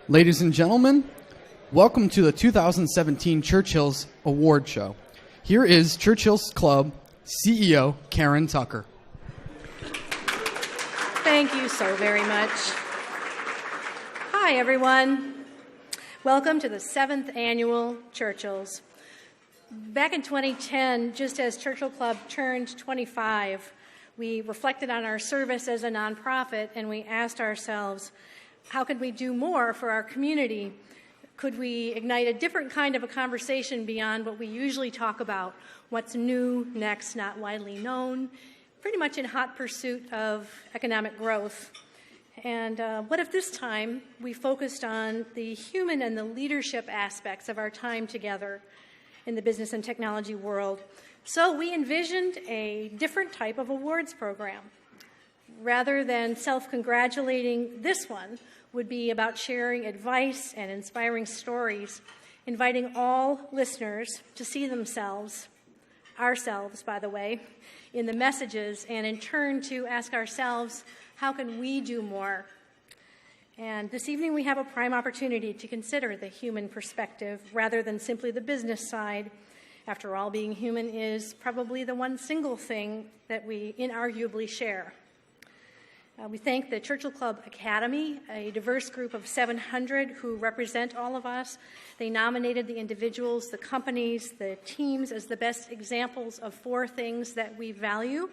Ladies and gentlemen, welcome to the 2017 Churchill's Award Show. Here is Churchill's Club CEO Karen Tucker. Thank you so very much. Hi, everyone. Welcome to the 7th Annual Churchills. Back in 2010, just as Churchill Club turned 25, we reflected on our service as a nonprofit and we asked ourselves, how could we do more for our community? Could we ignite a different kind of a conversation beyond what we usually talk about? What's new, next, not widely known, pretty much in hot pursuit of economic growth. And what if this time we focused on the human and the leadership aspects of our time together in the business and technology world? So we envisioned a different type of awards program. Rather than self-congratulating, this one would be about sharing advice and inspiring stories, inviting all listeners to see themselves, ourselves, by the way, in the messages, and in turn to ask ourselves, how can we do more? And this evening we have a prime opportunity to consider the human perspective rather than simply the business side. After all, being human is probably the one single thing that we inarguably share. We thank the Churchill Club Academy, a diverse group of 700 who represent all of us. They nominated the individuals, the companies, the teams as the best examples of 4 things that we value,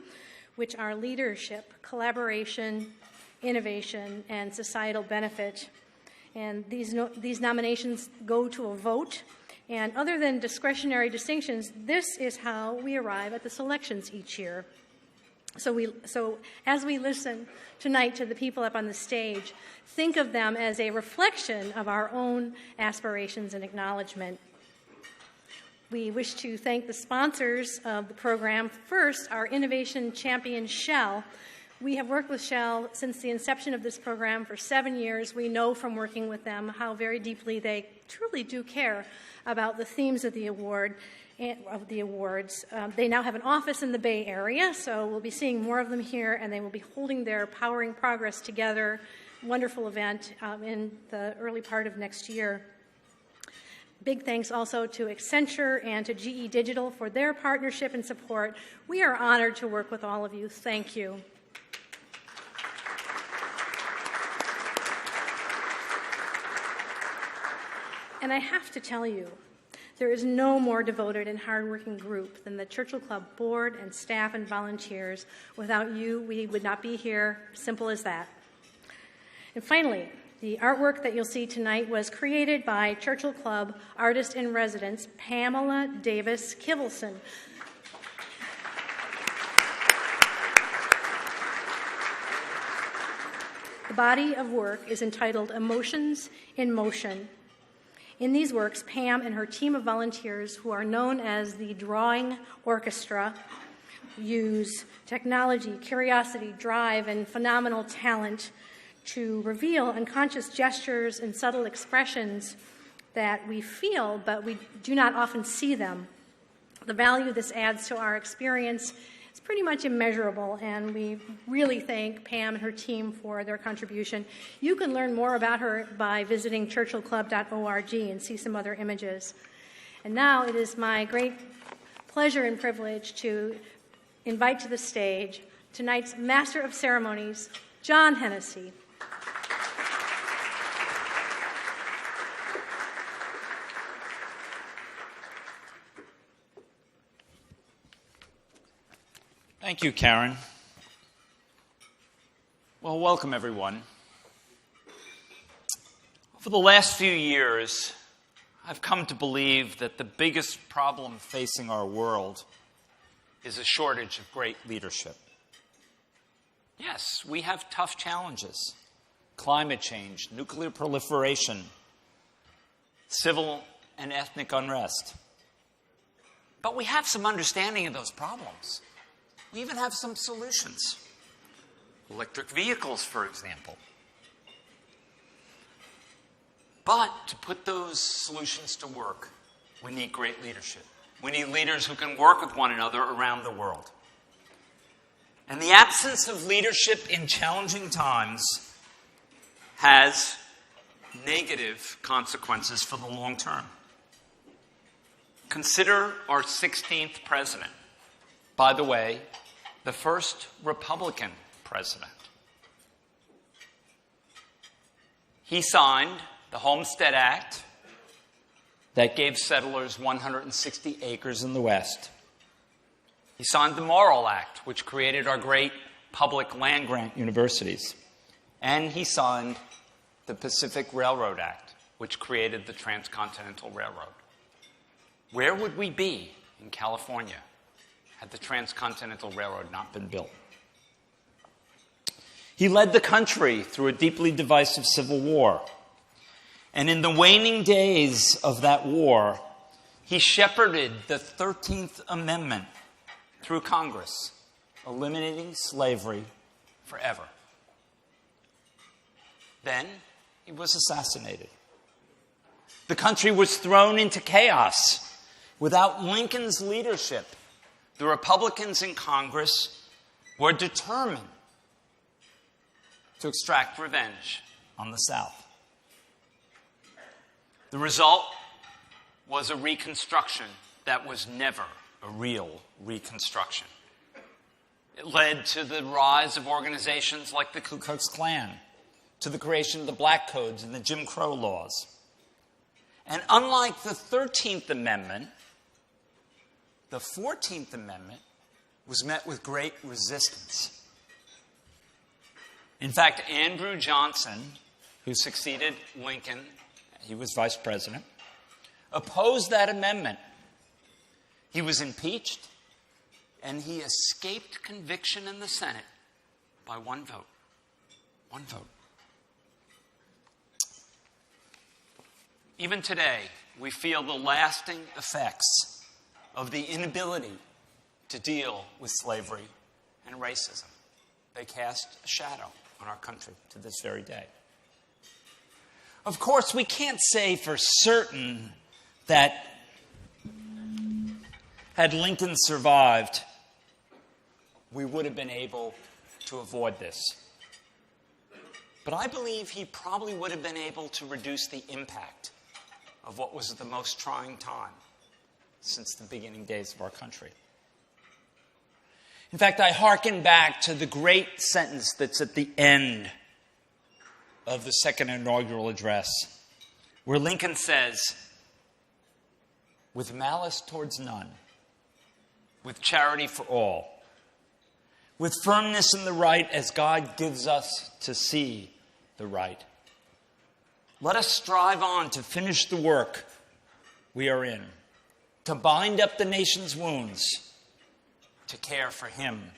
which are leadership, collaboration, innovation, and societal benefit. And these nominations go to a vote. And other than discretionary distinctions, this is how we arrive at the selections each year. So as we listen tonight to the people up on the stage, think of them as a reflection of our own aspirations and acknowledgement. We wish to thank the sponsors of the program. First, our innovation champion, Shell. We have worked with Shell since the inception of this program for 7 years. We know from working with them how very deeply they truly do care about the themes of the awards. They now have an office in the Bay Area, so we'll be seeing more of them here, and they will be holding their Powering Progress Together wonderful event in the early part of next year. Big thanks also to Accenture and to GE Digital for their partnership and support. We are honored to work with all of you. Thank you. And I have to tell you, there is no more devoted and hardworking group than the Churchill Club board and staff and volunteers. Without you, we would not be here. Simple as that. And finally, the artwork that you'll see tonight was created by Churchill Club artist-in-residence Pamela Davis Kittleson. The body of work is entitled Emotions in Motion. In these works, Pam and her team of volunteers, who are known as the Drawing Orchestra, use technology, curiosity, drive, and phenomenal talent to reveal unconscious gestures and subtle expressions that we feel, but we do not often see them. The value this adds to our experience is pretty much immeasurable, and we really thank Pam and her team for their contribution. You can learn more about her by visiting churchillclub.org and see some other images. And now it is my great pleasure and privilege to invite to the stage tonight's Master of Ceremonies, John Hennessy. Thank you, Karen. Well, welcome, everyone. Over the last few years, I've come to believe that the biggest problem facing our world is a shortage of great leadership. Yes, we have tough challenges: climate change, nuclear proliferation, civil and ethnic unrest. But we have some understanding of those problems. We even have some solutions. Electric vehicles, for example. But to put those solutions to work, we need great leadership. We need leaders who can work with one another around the world. And the absence of leadership in challenging times has negative consequences for the long term. Consider our 16th president. By the way, the first Republican president. He signed the Homestead Act that gave settlers 160 acres in the West. He signed the Morrill Act, which created our great public land-grant universities. And he signed the Pacific Railroad Act, which created the Transcontinental Railroad. Where would we be in California had the Transcontinental Railroad not been built? He led the country through a deeply divisive civil war. And in the waning days of that war, he shepherded the 13th Amendment through Congress, eliminating slavery forever. Then he was assassinated. The country was thrown into chaos. Without Lincoln's leadership, the Republicans in Congress were determined to extract revenge on the South. The result was a Reconstruction that was never a real Reconstruction. It led to the rise of organizations like the Ku Klux Klan, to the creation of the Black Codes and the Jim Crow laws. And unlike the 13th Amendment, the 14th Amendment was met with great resistance. In fact, Andrew Johnson, who succeeded Lincoln, he was vice president, opposed that amendment. He was impeached, and he escaped conviction in the Senate by one vote. One vote. Even today, we feel the lasting effects of the inability to deal with slavery and racism. They cast a shadow on our country to this very day. Of course, we can't say for certain that had Lincoln survived, we would have been able to avoid this. But I believe he probably would have been able to reduce the impact of what was the most trying time since the beginning days of our country. In fact, I hearken back to the great sentence that's at the end of the second inaugural address, where Lincoln says, "With malice towards none, with charity for all, with firmness in the right as God gives us to see the right, let us strive on to finish the work we are in, to bind up the nation's wounds, to care for him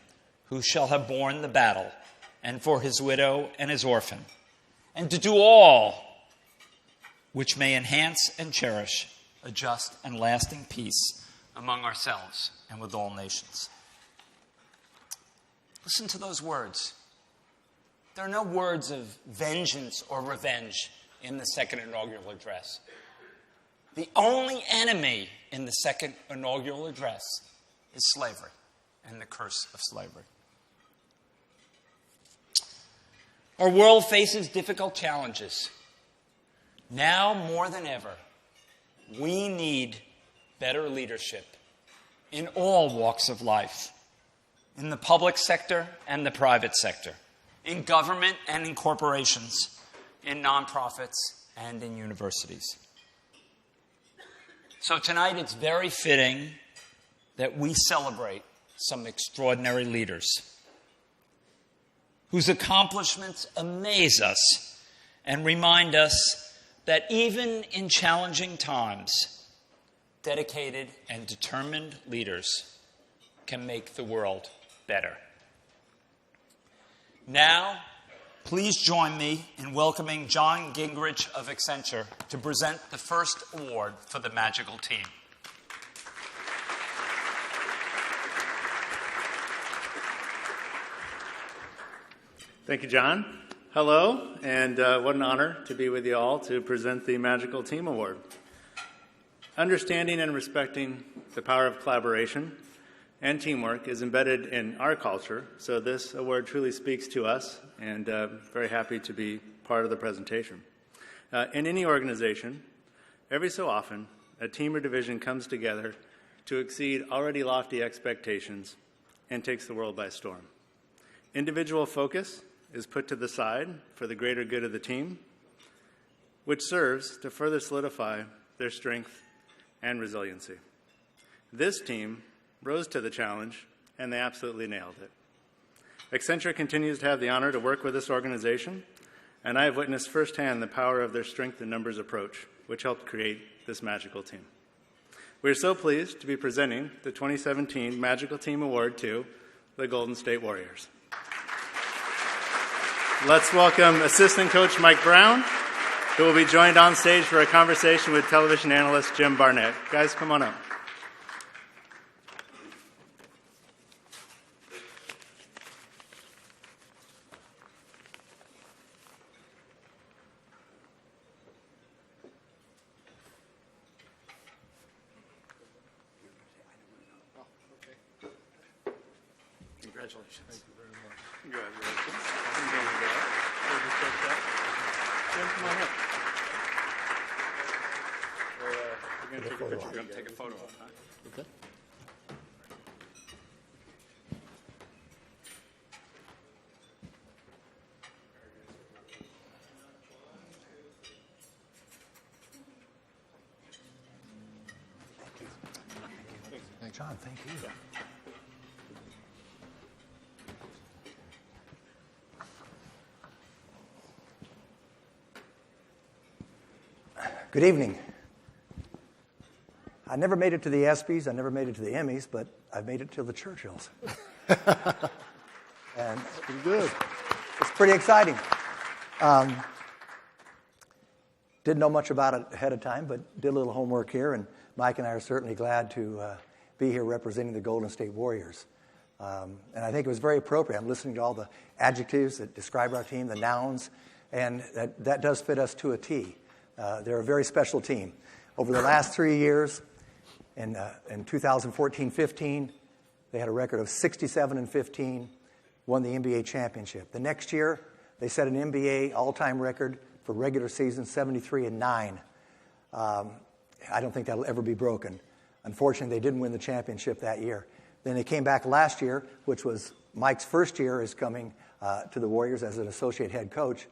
who shall have borne the battle, and for his widow and his orphan, and to do all which may enhance and cherish a just and lasting peace among ourselves and with all nations." Listen to those words. There are no words of vengeance or revenge in the second inaugural address. The only enemy in the second inaugural address is slavery and the curse of slavery. Our world faces difficult challenges. Now more than ever, we need better leadership in all walks of life, in the public sector and the private sector, in government and in corporations, in nonprofits and in universities. So tonight it's very fitting that we celebrate some extraordinary leaders whose accomplishments amaze us and remind us that even in challenging times, dedicated and determined leaders can make the world better. Now, please join me in welcoming John Gingrich of Accenture to present the first award for the Magical Team. Thank you, John. Hello, and what an honor to be with you all to present the Magical Team Award. Understanding and respecting the power of collaboration and teamwork is embedded in our culture, so this award truly speaks to us, and very happy to be part of the presentation. In any organization, every so often, a team or division comes together to exceed already lofty expectations and takes the world by storm. Individual focus is put to the side for the greater good of the team, which serves to further solidify their strength and resiliency. This team rose to the challenge, and they absolutely nailed it. Accenture continues to have the honor to work with this organization, and I have witnessed firsthand the power of their strength in numbers approach, which helped create this magical team. We are so pleased to be presenting the 2017 Magical Team Award to the Golden State Warriors. Let's welcome assistant coach Mike Brown, who will be joined on stage for a conversation with television analyst Jim Barnett. Guys, come on up. Congratulations. Thank you very much. Congratulations. Jim, come on up. We're going to take a picture. We're going to take a photo of that. Okay. Thank you. John, thank you. Good evening. I never made it to the ESPYs, I never made it to the Emmys, but I've made it to the Churchills. And Pretty good. it's pretty exciting. Didn't know much about it ahead of time, but did a little homework here, and Mike and I are certainly glad to be here representing the Golden State Warriors. And I think it was very appropriate. I'm listening to all the adjectives that describe our team, the nouns, and that does fit us to a T. They're a very special team. Over the last 3 years, in 2014-15, they had a record of 67-15, won the NBA championship. The next year, they set an NBA all-time record for regular season, 73-9. I don't think that'll ever be broken. Unfortunately, they didn't win the championship that year. Then they came back last year, which was Mike's first year as coming to the Warriors as an associate head coach.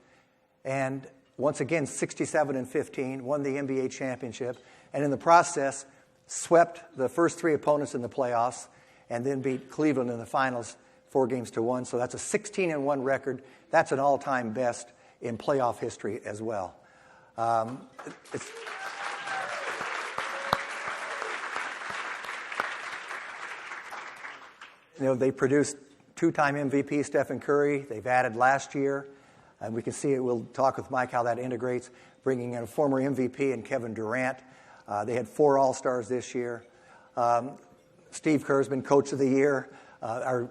And once again, 67-15, won the NBA championship, and in the process, swept the first three opponents in the playoffs, and then beat Cleveland in the finals 4-1. So that's a 16-1 record. That's an all-time best in playoff history as well. They produced two-time MVP Stephen Curry. They've added last year. And we can see it. We'll talk with Mike how that integrates, bringing in a former MVP and Kevin Durant. They had 4 All-Stars this year. Steve Kerr's been Coach of the Year. Our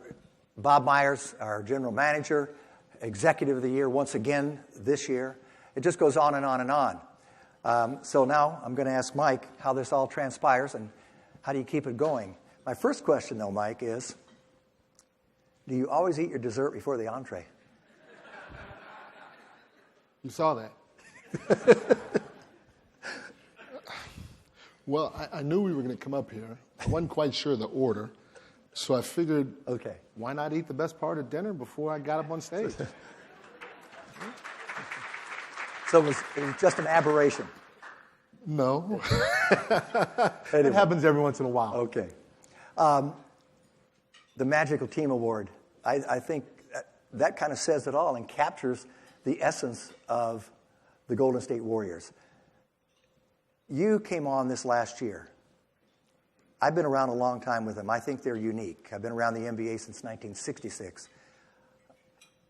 Bob Myers, our General Manager, Executive of the Year once again this year. It just goes on and on and on. So now I'm going to ask Mike how this all transpires and how do you keep it going. My first question, though, Mike, is do you always eat your dessert before the entree? You saw that. Well, I knew we were going to come up here. I wasn't quite sure the order, so I figured, Okay. Why not eat the best part of dinner before I got up on stage? So it was just an aberration. No. Anyway. It happens every once in a while. Okay. The Magical Team Award, I think that kind of says it all and captures the essence of the Golden State Warriors. You came on this last year. I've been around a long time with them. I think they're unique. I've been around the NBA since 1966.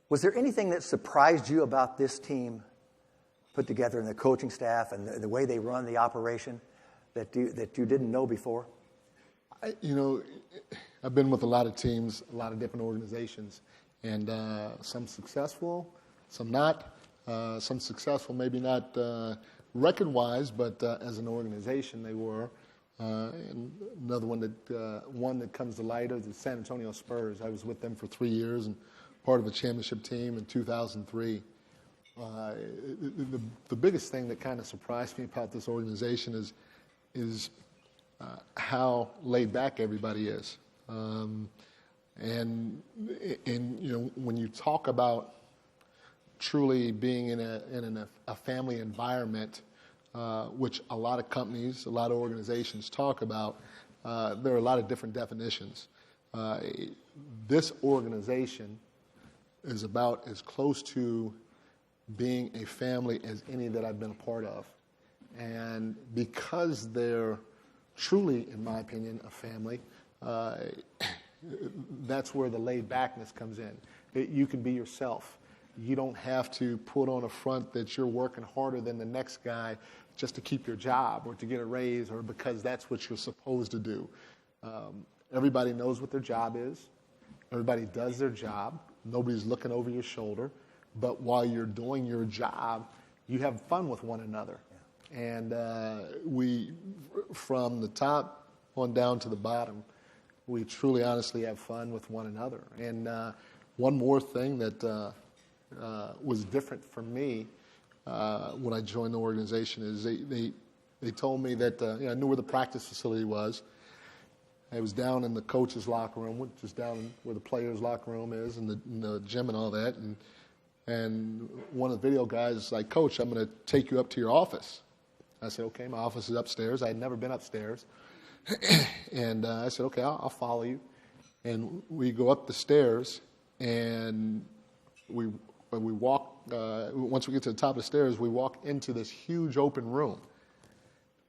Was there anything that surprised you about this team put together in the coaching staff and the way they run the operation that you didn't know before? I've been with a lot of teams, a lot of different organizations, and some successful, some not. Some successful, maybe not record-wise, but as an organization they were. And another one that comes to light is the San Antonio Spurs. I was with them for 3 years and part of a championship team in 2003. The biggest thing that kind of surprised me about this organization is how laid back everybody is. And when you talk about truly being in a family environment, which a lot of companies, a lot of organizations talk about, there are a lot of different definitions. This organization is about as close to being a family as any that I've been a part of. And because they're truly, in my opinion, a family, that's where the laid backness comes in. You can be yourself. You don't have to put on a front that you're working harder than the next guy just to keep your job or to get a raise or because that's what you're supposed to do. Everybody knows what their job is. Everybody does their job. Nobody's looking over your shoulder. But while you're doing your job, you have fun with one another. Yeah. And we, from the top on down to the bottom, we truly, honestly have fun with one another. And one more thing that was different for me when I joined the organization is they told me that I knew where the practice facility was. I was down in the coach's locker room, which is down where the players' locker room is, and the gym and all that. And one of the video guys is like, "Coach, I'm going to take you up to your office." I said, "Okay, my office is upstairs." I had never been upstairs. And I said, "Okay, I'll follow you." And we go up the stairs, and we walk. Once we get to the top of the stairs, we walk into this huge open room,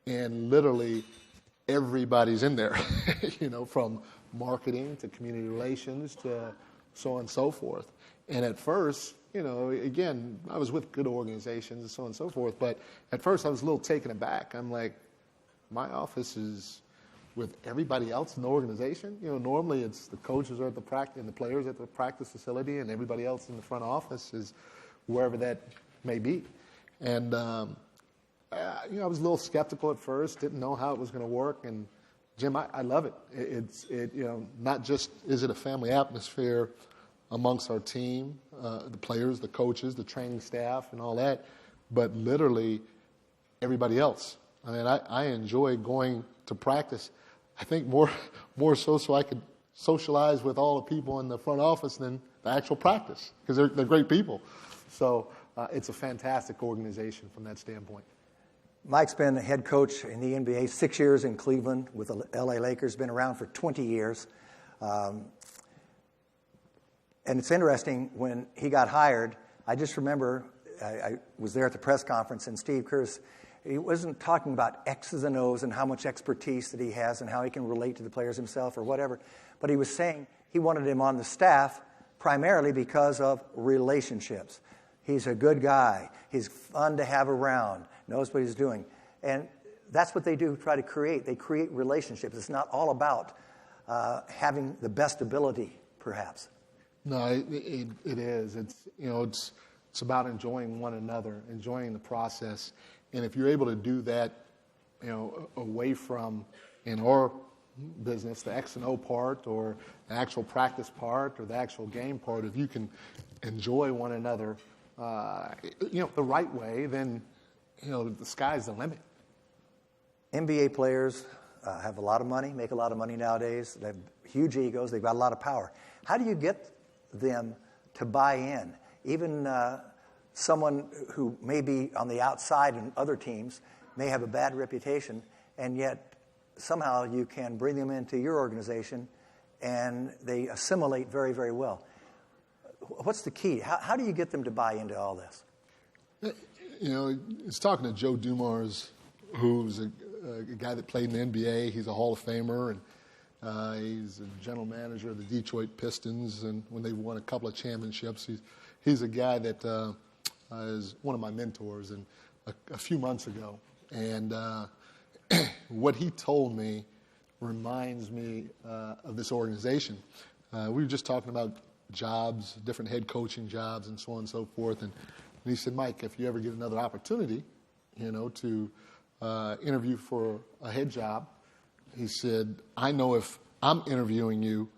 and literally everybody's in there. From marketing to community relations to so on and so forth. And at first, again, I was with good organizations and so on and so forth, but at first I was a little taken aback. I'm like, my office is with everybody else in the organization? Normally it's the coaches are at the practice and the players at the practice facility and everybody else in the front office is wherever that may be. And, I was a little skeptical at first, didn't know how it was going to work. And Jim, I love it. It's not just is it a family atmosphere amongst our team, the players, the coaches, the training staff, and all that, but literally everybody else. I mean, I enjoy going to practice. I think more so I could socialize with all the people in the front office than the actual practice because they're great people. So it's a fantastic organization from that standpoint. Mike's been the head coach in the NBA 6 years in Cleveland with the LA Lakers, been around for 20 years. And it's interesting, when he got hired, I just remember I was there at the press conference, and Steve Kerr, he wasn't talking about X's and O's and how much expertise that he has and how he can relate to the players himself or whatever, but he was saying he wanted him on the staff primarily because of relationships. He's a good guy. He's fun to have around, knows what he's doing. And that's what they do, try to create. They create relationships. It's not all about having the best ability, perhaps. No, it is. It's about enjoying one another, enjoying the process. And if you're able to do that, away from, in our business, the X and O part or the actual practice part or the actual game part, if you can enjoy one another, the right way, then, the sky's the limit. NBA players have a lot of money, make a lot of money nowadays. They have huge egos. They've got a lot of power. How do you get them to buy in? Even someone who may be on the outside in other teams may have a bad reputation, and yet somehow you can bring them into your organization and they assimilate very, very well. What's the key? How do you get them to buy into all this? It's talking to Joe Dumars, who's a guy that played in the NBA. He's a Hall of Famer, and he's a general manager of the Detroit Pistons. And when they've won a couple of championships, he's a guy that is one of my mentors. And a few months ago, and what he told me reminds me of this organization. We were just talking about jobs, different head coaching jobs, and so on and so forth. And he said, "Mike, if you ever get another opportunity, to interview for a head job," he said, "I know if I'm interviewing you,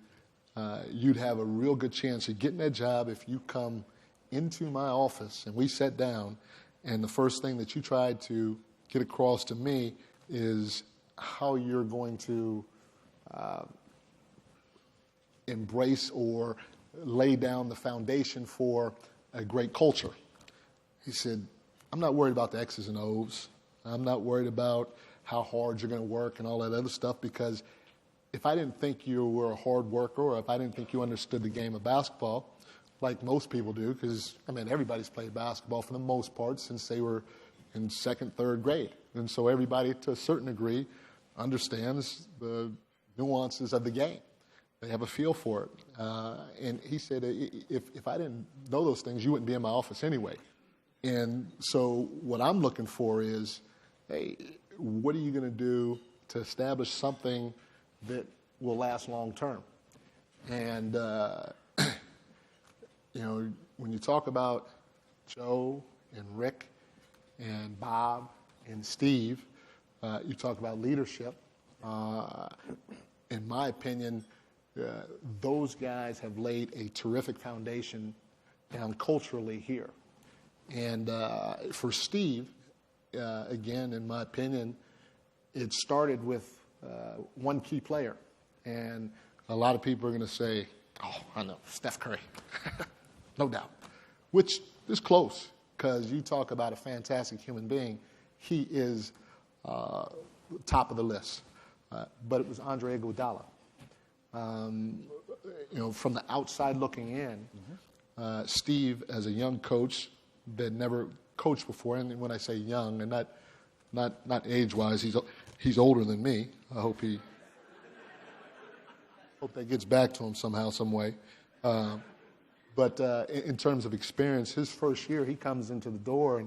you'd have a real good chance of getting that job if you come into my office and we sat down, and the first thing that you tried to get across to me is how you're going to embrace or lay down the foundation for a great culture. He said, I'm not worried about the X's and O's. I'm not worried about how hard you're going to work and all that other stuff, because if I didn't think you were a hard worker, or if I didn't think you understood the game of basketball, like most people do, because, I mean, everybody's played basketball for the most part since they were in second, third grade. And so everybody, to a certain degree, understands the nuances of the game. They have a feel for it. And he said, if I didn't know those things, you wouldn't be in my office anyway. And so what I'm looking for is, hey, what are you going to do to establish something that will last long term? And, you know, when you talk about Joe and Rick and Bob and Steve, you talk about leadership. In my opinion, those guys have laid a terrific foundation down culturally here. And for Steve, again, in my opinion, it started with one key player. And a lot of people are going to say, oh, I know, Steph Curry. No doubt. Which is close, because you talk about a fantastic human being. He is top of the list. But it was Andre Iguodala. You know, from the outside looking in, Steve, as a young coach that never coached before, and when I say young, and not age-wise, he's older than me. I hope that gets back to him somehow, some way. But in terms of experience, his first year, he comes into the door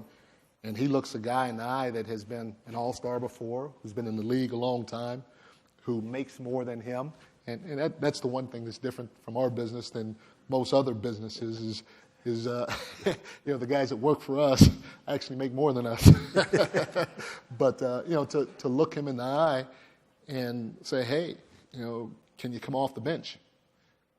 and he looks a guy in the eye that has been an all-star before, who's been in the league a long time, who makes more than him. And that's the one thing that's different from our business than most other businesses is you know, the guys that work for us actually make more than us. But, you know, to look him in the eye and say, hey, you know, can you come off the bench?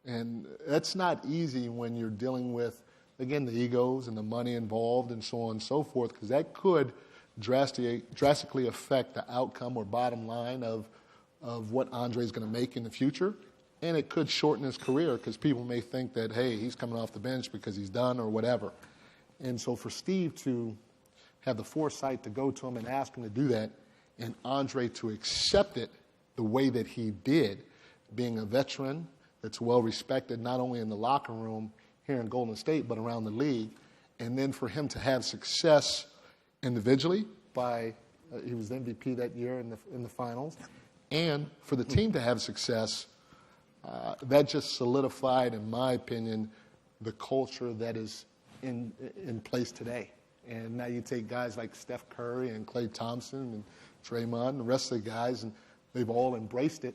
And that's not easy when you're dealing with, again, the egos and the money involved and so on and so forth, because that could drastically affect the outcome or bottom line of what Andre's going to make in the future. And it could shorten his career, because people may think that, hey, he's coming off the bench because he's done or whatever. And so for Steve to have the foresight to go to him and ask him to do that, and Andre to accept it the way that he did, being a veteran that's well respected not only in the locker room here in Golden State but around the league, and then for him to have success individually by he was the MVP that year in the finals, and for the team to have success, that just solidified, in my opinion, the culture that is in place today. And now you take guys like Steph Curry and Klay Thompson and Draymond and the rest of the guys, and they've all embraced it.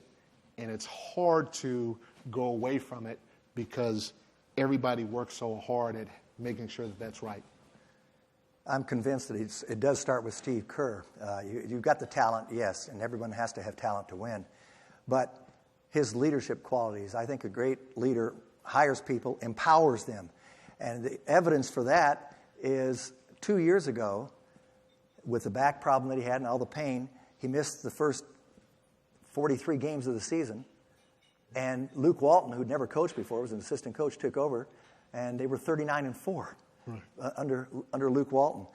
And it's hard to go away from it because everybody works so hard at making sure that that's right. I'm convinced that it does start with Steve Kerr. You've got the talent, yes, and everyone has to have talent to win. But his leadership qualities, I think a great leader hires people, empowers them. And the evidence for that is 2 years ago, with the back problem that he had and all the pain, he missed the first 43 games of the season. And Luke Walton, who'd never coached before, was an assistant coach, took over, and they were 39-4 under Luke Walton.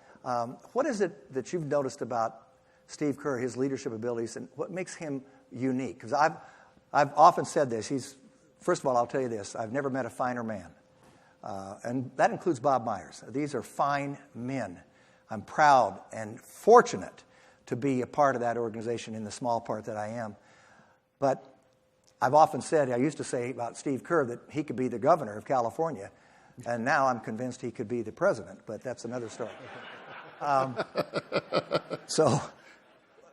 What is it that you've noticed about Steve Kerr, his leadership abilities, and what makes him unique? Because I've often said this. First of all, I'll tell you this. I've never met a finer man. And that includes Bob Myers. These are fine men. I'm proud and fortunate to be a part of that organization in the small part that I am. But I've often said, I used to say about Steve Kerr that he could be the governor of California, and now I'm convinced he could be the president, but that's another story. So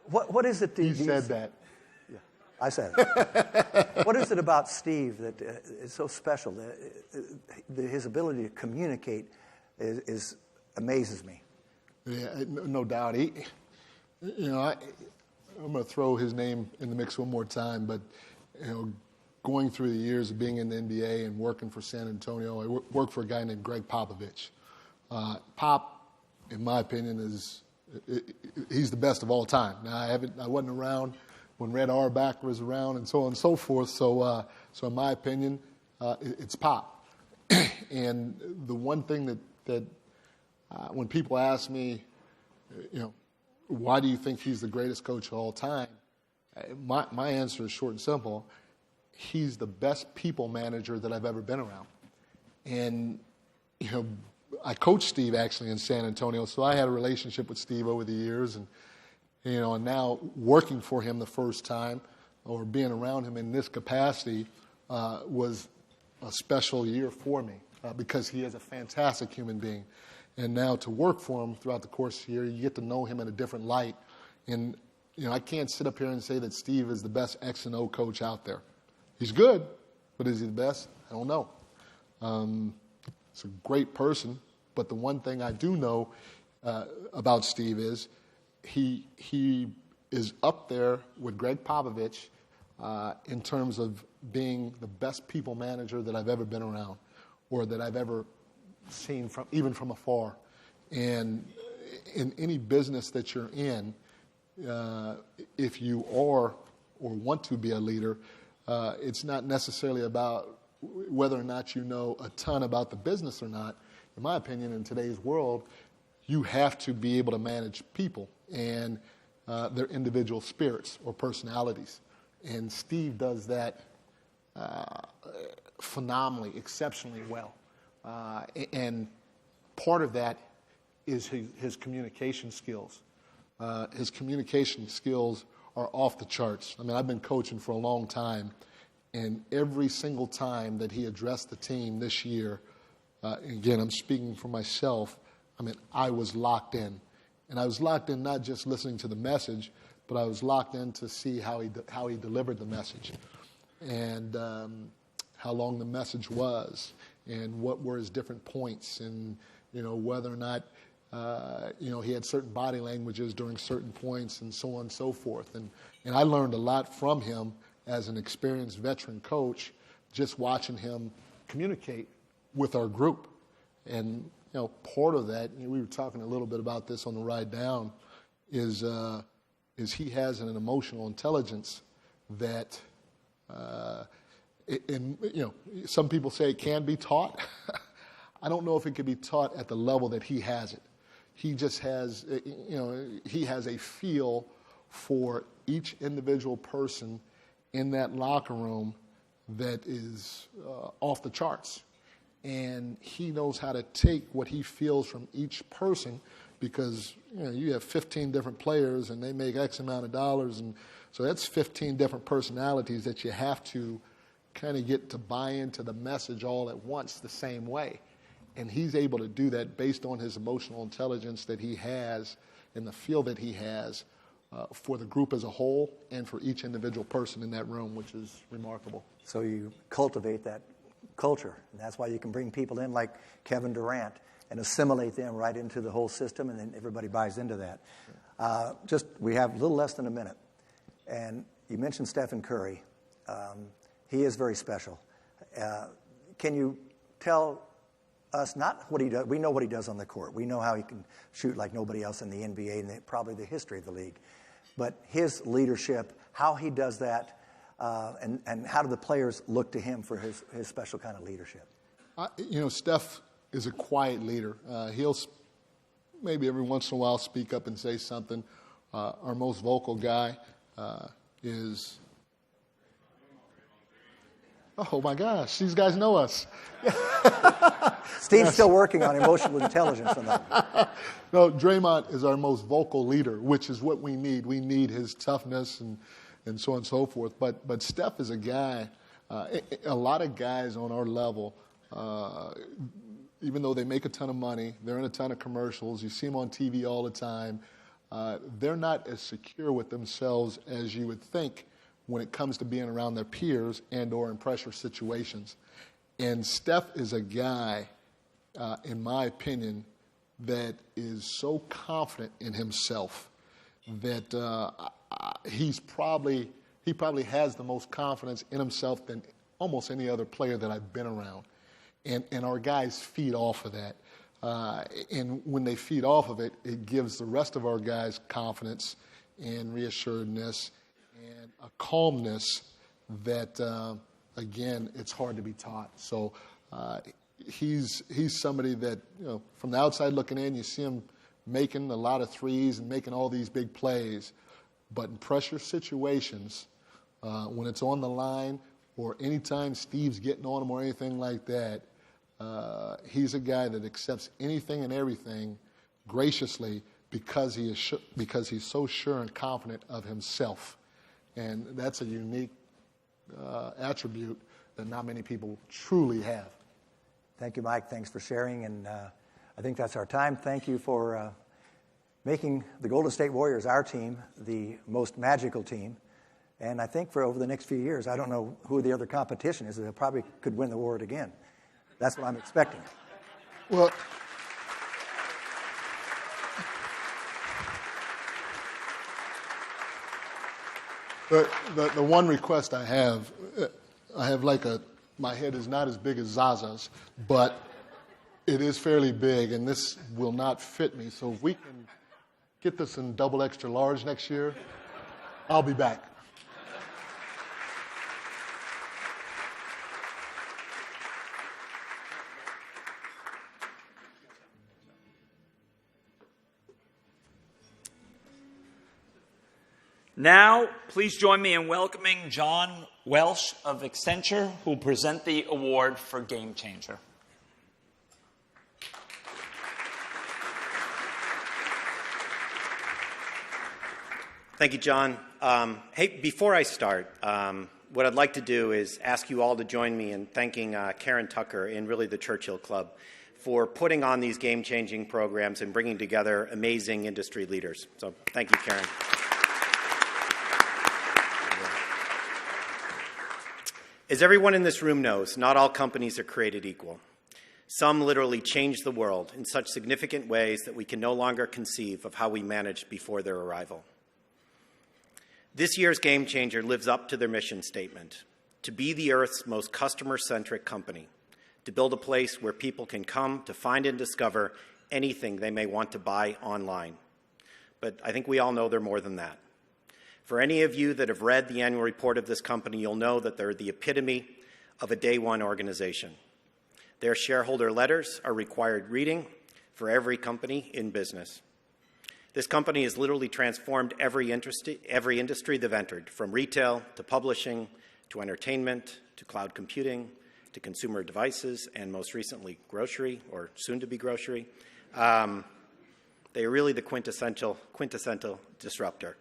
what is it? You said that. Yeah, I said it. What is it about Steve that is so special? His ability to communicate amazes me. Yeah, no doubt. I'm going to throw his name in the mix one more time, but going through the years of being in the NBA and working for San Antonio, I worked for a guy named Greg Popovich. Pop, in my opinion, he's the best of all time. Now, I wasn't around when Red Auerbach was around and so on and so forth. So in my opinion, it's Pop. And the one thing that when people ask me, why do you think he's the greatest coach of all time? My answer is short and simple. He's the best people manager that I've ever been around. And, I coached Steve actually in San Antonio, so I had a relationship with Steve over the years. And, and now working for him the first time or being around him in this capacity was a special year for me because he is a fantastic human being. And now to work for him throughout the course of the year, you get to know him in a different light. And, I can't sit up here and say that Steve is the best X and O coach out there. He's good, but is he the best? I don't know. He's a great person, but the one thing I do know about Steve is he is up there with Greg Popovich in terms of being the best people manager that I've ever been around or that I've ever seen even from afar. And in any business that you're in, if you are or want to be a leader, it's not necessarily about whether or not you know a ton about the business or not. In my opinion, in today's world, you have to be able to manage people and their individual spirits or personalities. And Steve does that phenomenally, exceptionally well. And part of that is his communication skills. His communication skills are off the charts. I mean, I've been coaching for a long time, and every single time that he addressed the team this year, again, I'm speaking for myself, I mean, I was locked in. And I was locked in not just listening to the message, but I was locked in to see how he delivered the message and how long the message was and what were his different points and, whether or not, he had certain body languages during certain points and so on and so forth. And I learned a lot from him as an experienced veteran coach, just watching him communicate with our group. And, part of that, we were talking a little bit about this on the ride down, is he has an emotional intelligence that, some people say it can be taught. I don't know if it can be taught at the level that he has it. He just has, he has a feel for each individual person in that locker room that is off the charts. And he knows how to take what he feels from each person because, you have 15 different players and they make X amount of dollars. And so that's 15 different personalities that you have to kind of get to buy into the message all at once the same way. And he's able to do that based on his emotional intelligence that he has and the feel that he has for the group as a whole and for each individual person in that room, which is remarkable. So you cultivate that culture, and that's why you can bring people in like Kevin Durant and assimilate them right into the whole system, and then everybody buys into that. We have a little less than a minute. And you mentioned Stephen Curry. He is very special. Can you tell us not what he does? We know what he does on the court. We know how he can shoot like nobody else in the NBA and probably the history of the league. But his leadership, how he does that, and how do the players look to him for his special kind of leadership? Steph is a quiet leader. He'll maybe every once in a while speak up and say something. Our most vocal guy is... Oh, my gosh, these guys know us. Steve's still working on emotional intelligence on that. No, Draymond is our most vocal leader, which is what we need. We need his toughness and so on and so forth. But Steph is a guy, a lot of guys on our level, even though they make a ton of money, they're in a ton of commercials, you see them on TV all the time, they're not as secure with themselves as you would think when it comes to being around their peers and or in pressure situations. And Steph is a guy, in my opinion, that is so confident in himself that he's probably he probably has the most confidence in himself than almost any other player that I've been around. And our guys feed off of that. And when they feed off of it, it gives the rest of our guys confidence and reassuredness and a calmness that, again, it's hard to be taught. So he's somebody that, from the outside looking in, you see him making a lot of threes and making all these big plays. But in pressure situations, when it's on the line or anytime Steve's getting on him or anything like that, he's a guy that accepts anything and everything graciously because he's so sure and confident of himself. And that's a unique attribute that not many people truly have. Thank you, Mike. Thanks for sharing. And I think that's our time. Thank you for making the Golden State Warriors, our team, the most magical team. And I think for over the next few years, I don't know who the other competition is. They probably could win the award again. That's what I'm expecting. Well, the one request I have like my head is not as big as Zaza's, but it is fairly big, and this will not fit me. So if we can get this in double extra large next year, I'll be back. Now, please join me in welcoming John Welsh of Accenture, who will present the award for Game Changer. Thank you, John. Hey, before I start, what I'd like to do is ask you all to join me in thanking Karen Tucker and really the Churchill Club for putting on these game-changing programs and bringing together amazing industry leaders. So thank you, Karen. As everyone in this room knows, not all companies are created equal. Some literally change the world in such significant ways that we can no longer conceive of how we managed before their arrival. This year's Game Changer lives up to their mission statement, to be the Earth's most customer-centric company, to build a place where people can come to find and discover anything they may want to buy online. But I think we all know they're more than that. For any of you that have read the annual report of this company, you'll know that they're the epitome of a day one organization. Their shareholder letters are required reading for every company in business. This company has literally transformed every industry they've entered, from retail to publishing to entertainment to cloud computing to consumer devices and most recently grocery or soon-to-be grocery. They are really the quintessential disruptor.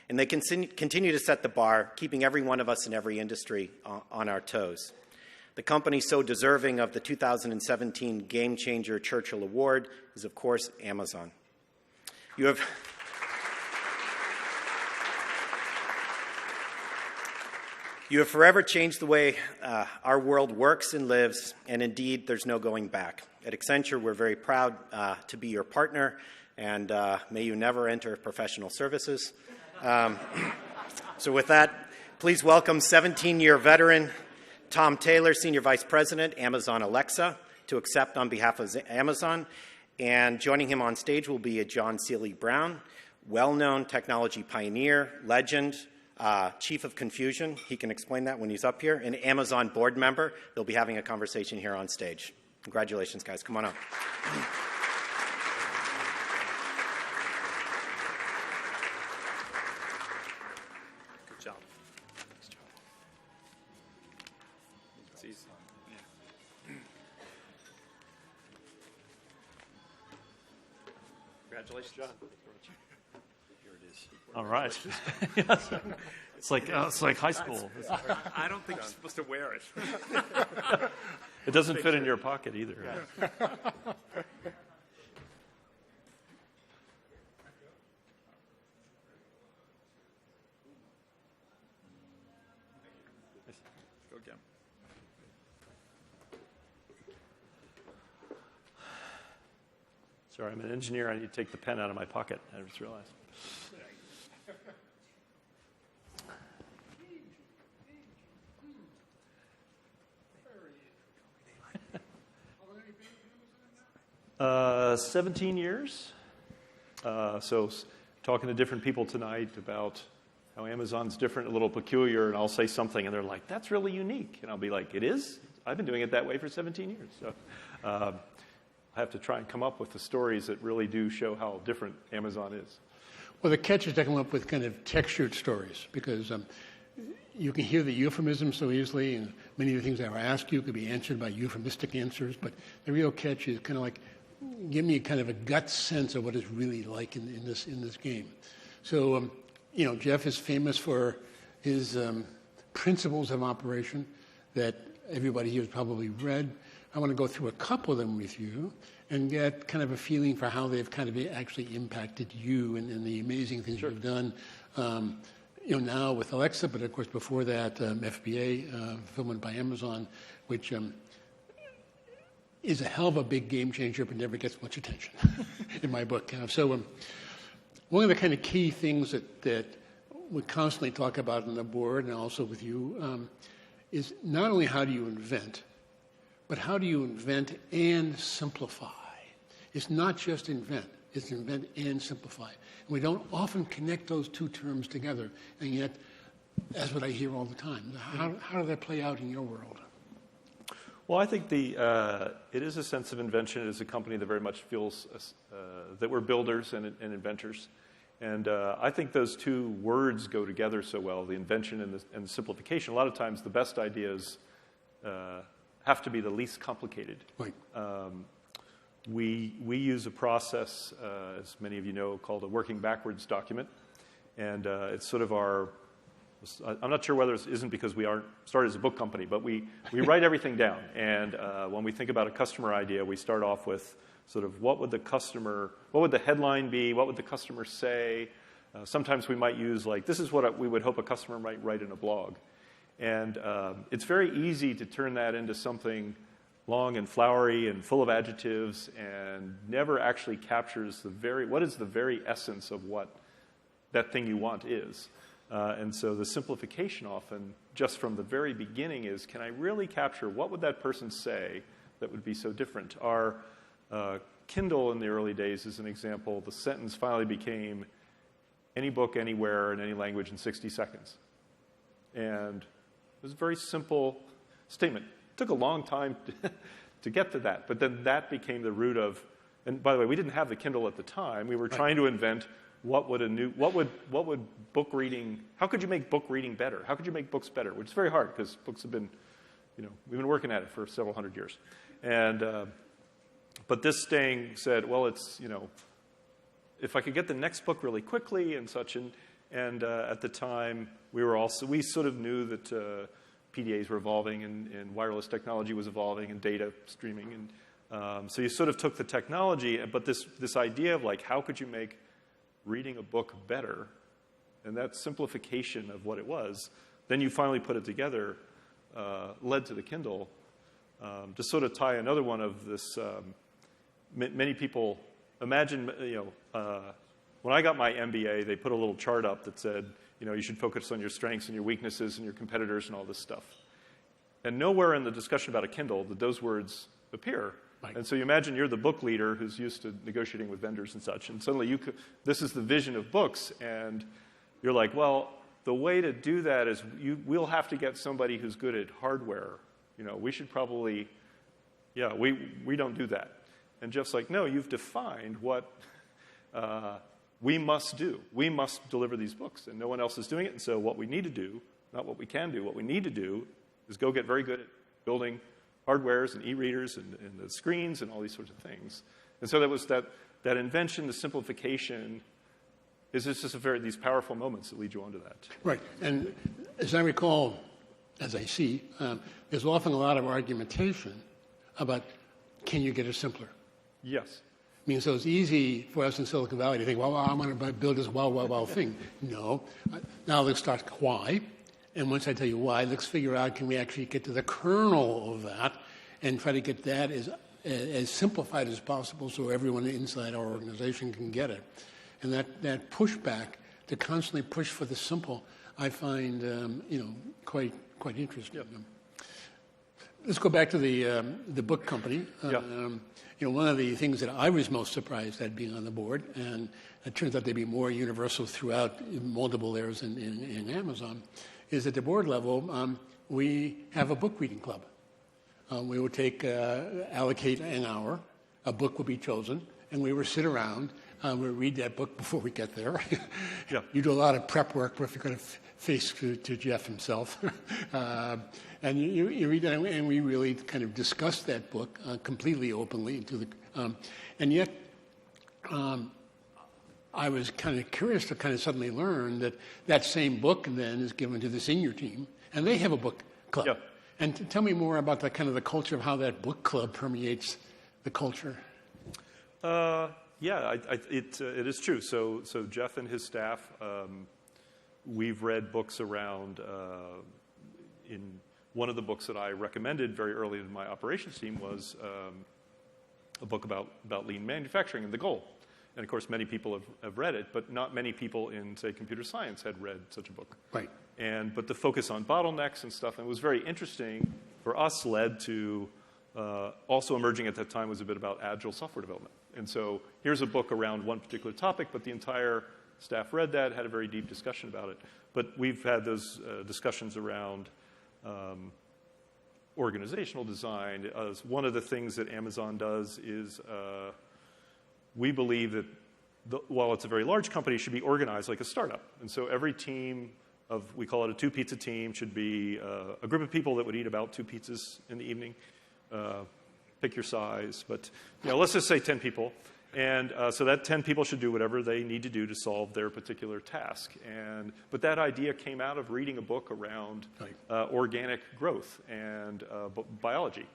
And they continue to set the bar, keeping every one of us in every industry on our toes. The company so deserving of the 2017 Game Changer Churchill Award is, of course, Amazon. You have forever changed the way our world works and lives, and indeed, there's no going back. At Accenture, we're very proud to be your partner, and may you never enter professional services. So with that, please welcome 17-year veteran Tom Taylor, Senior Vice President, Amazon Alexa, to accept on behalf of Amazon. And joining him on stage will be John Seely Brown, well-known technology pioneer, legend, Chief of Confusion. He can explain that when he's up here. An Amazon board member. They'll be having a conversation here on stage. Congratulations, guys. Come on up. Congratulations, John. Here it is. All right. Yes. It's like high school. I don't think you're supposed to wear it. It doesn't fit in your pocket either. Yeah. Go again. Sorry, I'm an engineer. I need to take the pen out of my pocket. I just realized. 17 years. Talking to different people tonight about how Amazon's different, a little peculiar, and I'll say something, and they're like, that's really unique. And I'll be like, it is? I've been doing it that way for 17 years. So I have to try and come up with the stories that really do show how different Amazon is. Well, the catch is to come up with kind of textured stories, because you can hear the euphemism so easily, and many of the things I ask you could be answered by euphemistic answers, but the real catch is kind of like, give me kind of a gut sense of what it's really like in this game. So, Jeff is famous for his principles of operation that everybody here has probably read. I want to go through a couple of them with you and get kind of a feeling for how they've kind of actually impacted you and the amazing things you've done. Now with Alexa, but of course before that, FBA, Fulfillment by Amazon, which is a hell of a big game changer, but never gets much attention in my book. So one of the kind of key things that we constantly talk about on the board and also with you is not only how do you invent, but how do you invent and simplify? It's not just invent, it's invent and simplify. And we don't often connect those two terms together, and yet that's what I hear all the time. How do they play out in your world? Well, I think it is a sense of invention. It is a company that very much feels that we're builders and inventors. And I think those two words go together so well, the invention and the simplification. A lot of times the best ideas have to be the least complicated. Right. We use a process, as many of you know, called a working backwards document. And it's sort of I'm not sure whether it isn't because we aren't started as a book company, but we write everything down. And when we think about a customer idea, we start off with sort of what would the headline be? What would the customer say? Sometimes we might use this is what we would hope a customer might write in a blog. And it's very easy to turn that into something long and flowery and full of adjectives and never actually captures what is the very essence of what that thing you want is. And so the simplification often, just from the very beginning, is can I really capture what would that person say that would be so different? Our Kindle in the early days is an example. The sentence finally became any book, anywhere, in any language in 60 seconds. And it was a very simple statement. It took a long time to get to that, but then that became the root of, and by the way, we didn't have the Kindle at the time. We were trying to invent what would book reading, how could you make book reading better? How could you make books better? Which is very hard because books have been, we've been working at it for several hundred years. And, but this thing said, well, it's, if I could get the next book really quickly and such, and at the time we sort of knew that PDAs were evolving and wireless technology was evolving and data streaming. And so you sort of took the technology, but this idea of how could you make reading a book better, and that simplification of what it was, then you finally put it together, led to the Kindle. To sort of tie another one of this, many people imagine, when I got my MBA, they put a little chart up that said, you should focus on your strengths and your weaknesses and your competitors and all this stuff. And nowhere in the discussion about a Kindle did those words appear. Right. And so you imagine you're the book leader who's used to negotiating with vendors and such, and suddenly this is the vision of books, and you're like, well, the way to do that is we'll have to get somebody who's good at hardware. We should probably, we don't do that. And Jeff's like, no, you've defined what we must do. We must deliver these books, and no one else is doing it, and so what we need to do, not what we can do, what we need to do is go get very good at building hardwares and e-readers and the screens and all these sorts of things. And so that was that invention, the simplification, is just these powerful moments that lead you onto that. Right. And as I recall, as I see, there's often a lot of argumentation about can you get it simpler? Yes. I mean, so it's easy for us in Silicon Valley to think, well, I'm going to build this wow thing. No. Now let's start why. And once I tell you why, let's figure out can we actually get to the kernel of that and try to get that as simplified as possible so everyone inside our organization can get it. And that pushback to constantly push for the simple, I find quite interesting. Yep. let's go back to the book company. One of the things that I was most surprised at being on the board, and it turns out to be more universal throughout multiple layers in Amazon, is at the board level, we have a book reading club. We would allocate an hour, a book would be chosen, and we would sit around. We would read that book before we get there. You do a lot of prep work if you're going to face to Jeff himself. And you read that, and we really kind of discussed that book completely openly. And yet, I was kind of curious to kind of suddenly learn that same book then is given to the senior team, and they have a book club. Yeah. And tell me more about the culture of how that book club permeates the culture. It is true. So Jeff and his staff, we've read books around. In one of the books that I recommended very early in my operations team was a book about lean manufacturing and the goal. And of course, many people have read it, but not many people in, say, computer science had read such a book. Right. But the focus on bottlenecks and stuff, and it was very interesting for us, led to also emerging at that time was a bit about agile software development. And so here's a book around one particular topic, but the entire staff read that, had a very deep discussion about it. But we've had those discussions around organizational design. One of the things that Amazon does is we believe that while it's a very large company, it should be organized like a startup. And so every team we call it a 2-pizza team, should be a group of people that would eat about 2 pizzas in the evening. Pick your size, but let's just say 10 people. And so that 10 people should do whatever they need to do to solve their particular task. But that idea came out of reading a book around organic growth and biology.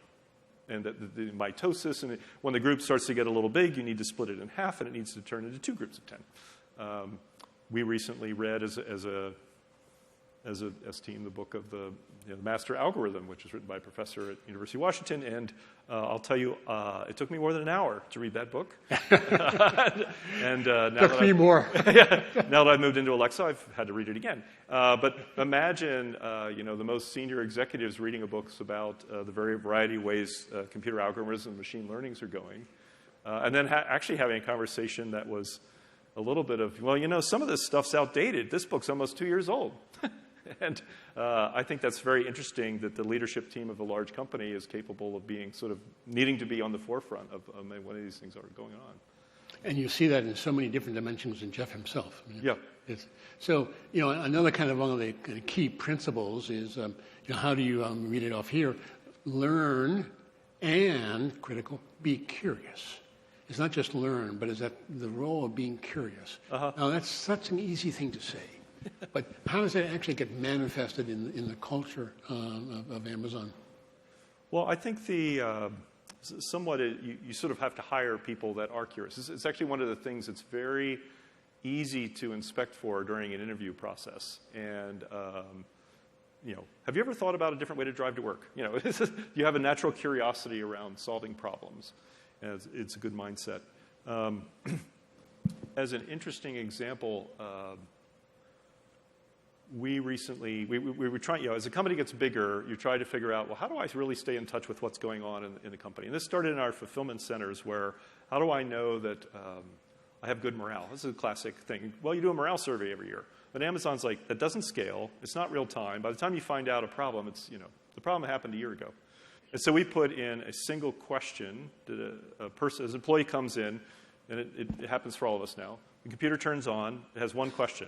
And the mitosis, and when the group starts to get a little big, you need to split it in half, and it needs to turn into 2 groups of 10. We recently read as team the book of the Master Algorithm, which was written by a professor at University of Washington, and I'll tell you, it took me more than an hour to read that book. And took me more. Now that I've moved into Alexa, I've had to read it again. But imagine, the most senior executives reading a book about the very variety of ways computer algorithms and machine learnings are going, and then actually having a conversation that was a little bit of, some of this stuff's outdated. This book's almost 2 years old. And I think that's very interesting that the leadership team of a large company is capable of being sort of needing to be on the forefront of when one of these things are going on. And you see that in so many different dimensions in Jeff himself. So, another kind of one of the key principles is, how do you read it off here? Learn and, critical, be curious. It's not just learn, but is that the role of being curious. Now, that's such an easy thing to say. But how does that actually get manifested in the culture of Amazon? Well, I think you sort of have to hire people that are curious. It's actually one of the things that's very easy to inspect for during an interview process. And, have you ever thought about a different way to drive to work? You have a natural curiosity around solving problems. And it's a good mindset. As an interesting example, we were trying, as a company gets bigger, you try to figure out, well, how do I really stay in touch with what's going on in the company? And this started in our fulfillment centers where, how do I know that I have good morale? This is a classic thing. Well, you do a morale survey every year. But Amazon's like, that doesn't scale. It's not real time. By the time you find out a problem, it's, the problem happened a year ago. And so we put in a single question that a person, as an employee comes in, and it happens for all of us now. The computer turns on. It has one question.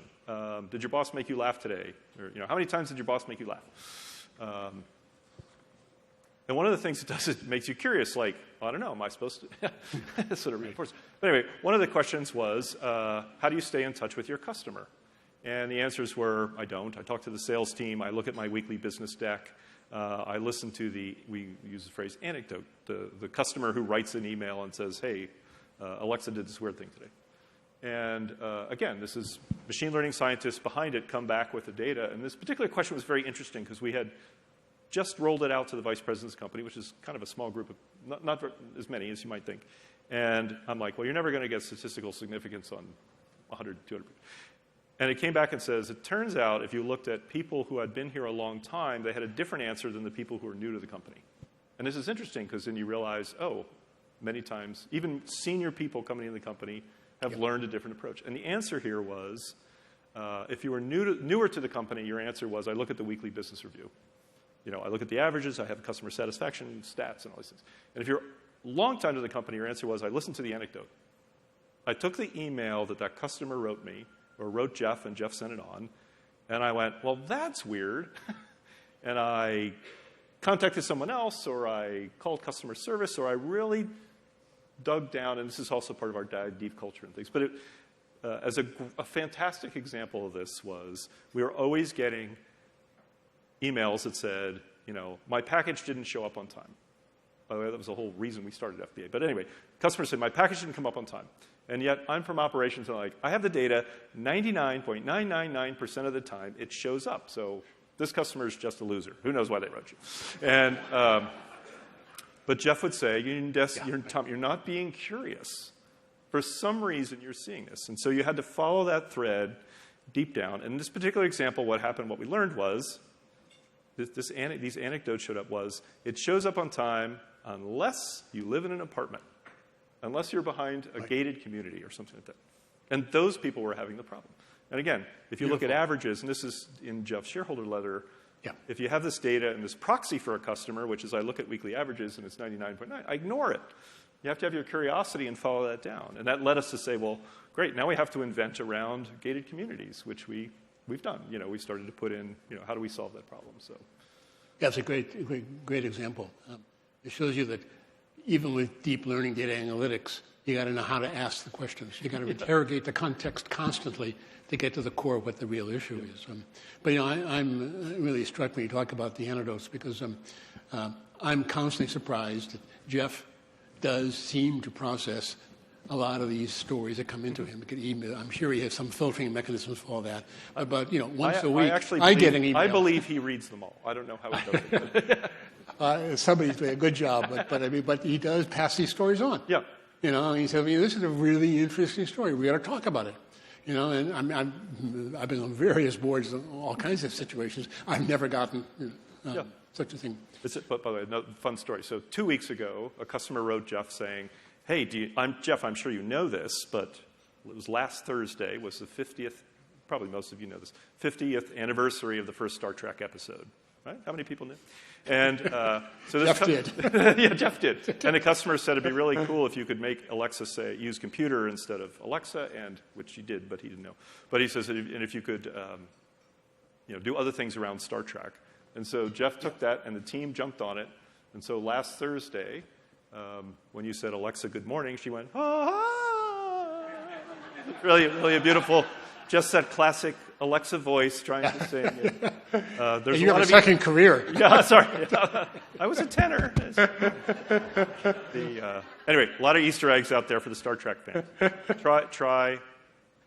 Did your boss make you laugh today? Or, how many times did your boss make you laugh? And one of the things it does, it makes you curious, like, I don't know, am I supposed to? Sort of reinforces. But anyway, one of the questions was, how do you stay in touch with your customer? And the answers were, I don't. I talk to the sales team. I look at my weekly business deck. I listen to we use the phrase anecdote, the customer who writes an email and says, hey, Alexa did this weird thing today. And again, this is machine learning scientists behind it come back with the data. And this particular question was very interesting because we had just rolled it out to the vice president's company, which is kind of a small group of, not as many as you might think. And I'm like, well, you're never going to get statistical significance on 100, 200. And it came back and says, it turns out if you looked at people who had been here a long time, they had a different answer than the people who are new to the company. And this is interesting because then you realize, many times, even senior people coming in the company have learned a different approach. And the answer here was, if you were newer to the company, your answer was, I look at the weekly business review. I look at the averages, I have customer satisfaction stats and all these things. And if you're a long time to the company, your answer was, I listened to the anecdote. I took the email that customer wrote me, or wrote Jeff, and Jeff sent it on, and I went, well, that's weird. And I contacted someone else, or I called customer service, or I really dug down, and this is also part of our dive deep culture and things. But as a fantastic example of this was, we were always getting emails that said, my package didn't show up on time. By the way, that was the whole reason we started FBA. But anyway, customers said, my package didn't come up on time. And yet, I'm from operations, and I have the data, 99.999% of the time, it shows up. So this customer is just a loser. Who knows why they wrote you? And, but Jeff would say, you're not being curious. For some reason, you're seeing this. And so you had to follow that thread deep down. And in this particular example, what happened, what we learned was, these anecdotes showed up was, it shows up on time unless you live in an apartment, unless you're behind a gated community or something like that. And those people were having the problem. And again, if you look at averages, and this is in Jeff's shareholder letter, if you have this data and this proxy for a customer, which is I look at weekly averages and it's 99.9, I ignore it. You have to have your curiosity and follow that down. And that led us to say, well, great, now we have to invent around gated communities, which we've done. We started to put in, how do we solve that problem? So, yeah, it's a great example. It shows you that even with deep learning data analytics, you got to know how to ask the questions. You got to interrogate the context constantly to get to the core of what the real issue is. But I'm really struck when you talk about the anecdotes because I'm constantly surprised that Jeff does seem to process a lot of these stories that come into him. I'm sure he has some filtering mechanisms for all that. But once a week, I get an email. I believe he reads them all. I don't know how he does it. Somebody's doing a good job, but he does pass these stories on. Yeah. And he said, this is a really interesting story. We got to talk about it. And I've been on various boards in all kinds of situations. I've never gotten such a thing. But by the way, another fun story. So 2 weeks ago, a customer wrote Jeff saying, hey, Jeff, I'm sure you know this, but it was last Thursday was the 50th, probably most of you know this, 50th anniversary of the first Star Trek episode. Right? How many people knew? And so this Jeff did. Yeah, Jeff did. And the customer said it'd be really cool if you could make Alexa use computer instead of Alexa, and which she did, but he didn't know. But he says, and if you could, do other things around Star Trek. And so Jeff took that, and the team jumped on it. And so last Thursday, when you said Alexa, good morning, she went, ah. Really, really a beautiful, just that classic Alexa voice trying to sing. There's you have a second career. Yeah, sorry. I was a tenor. Anyway, a lot of Easter eggs out there for the Star Trek fans. Try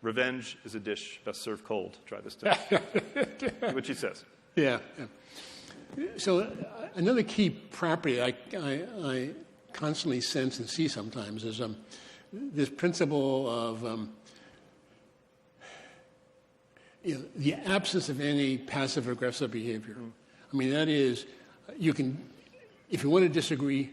revenge is a dish best served cold. Try this dish. What she says. Yeah. So another key property I constantly sense and see sometimes is this principle of the absence of any passive-aggressive behavior. I mean, that is, you can, if you want to disagree,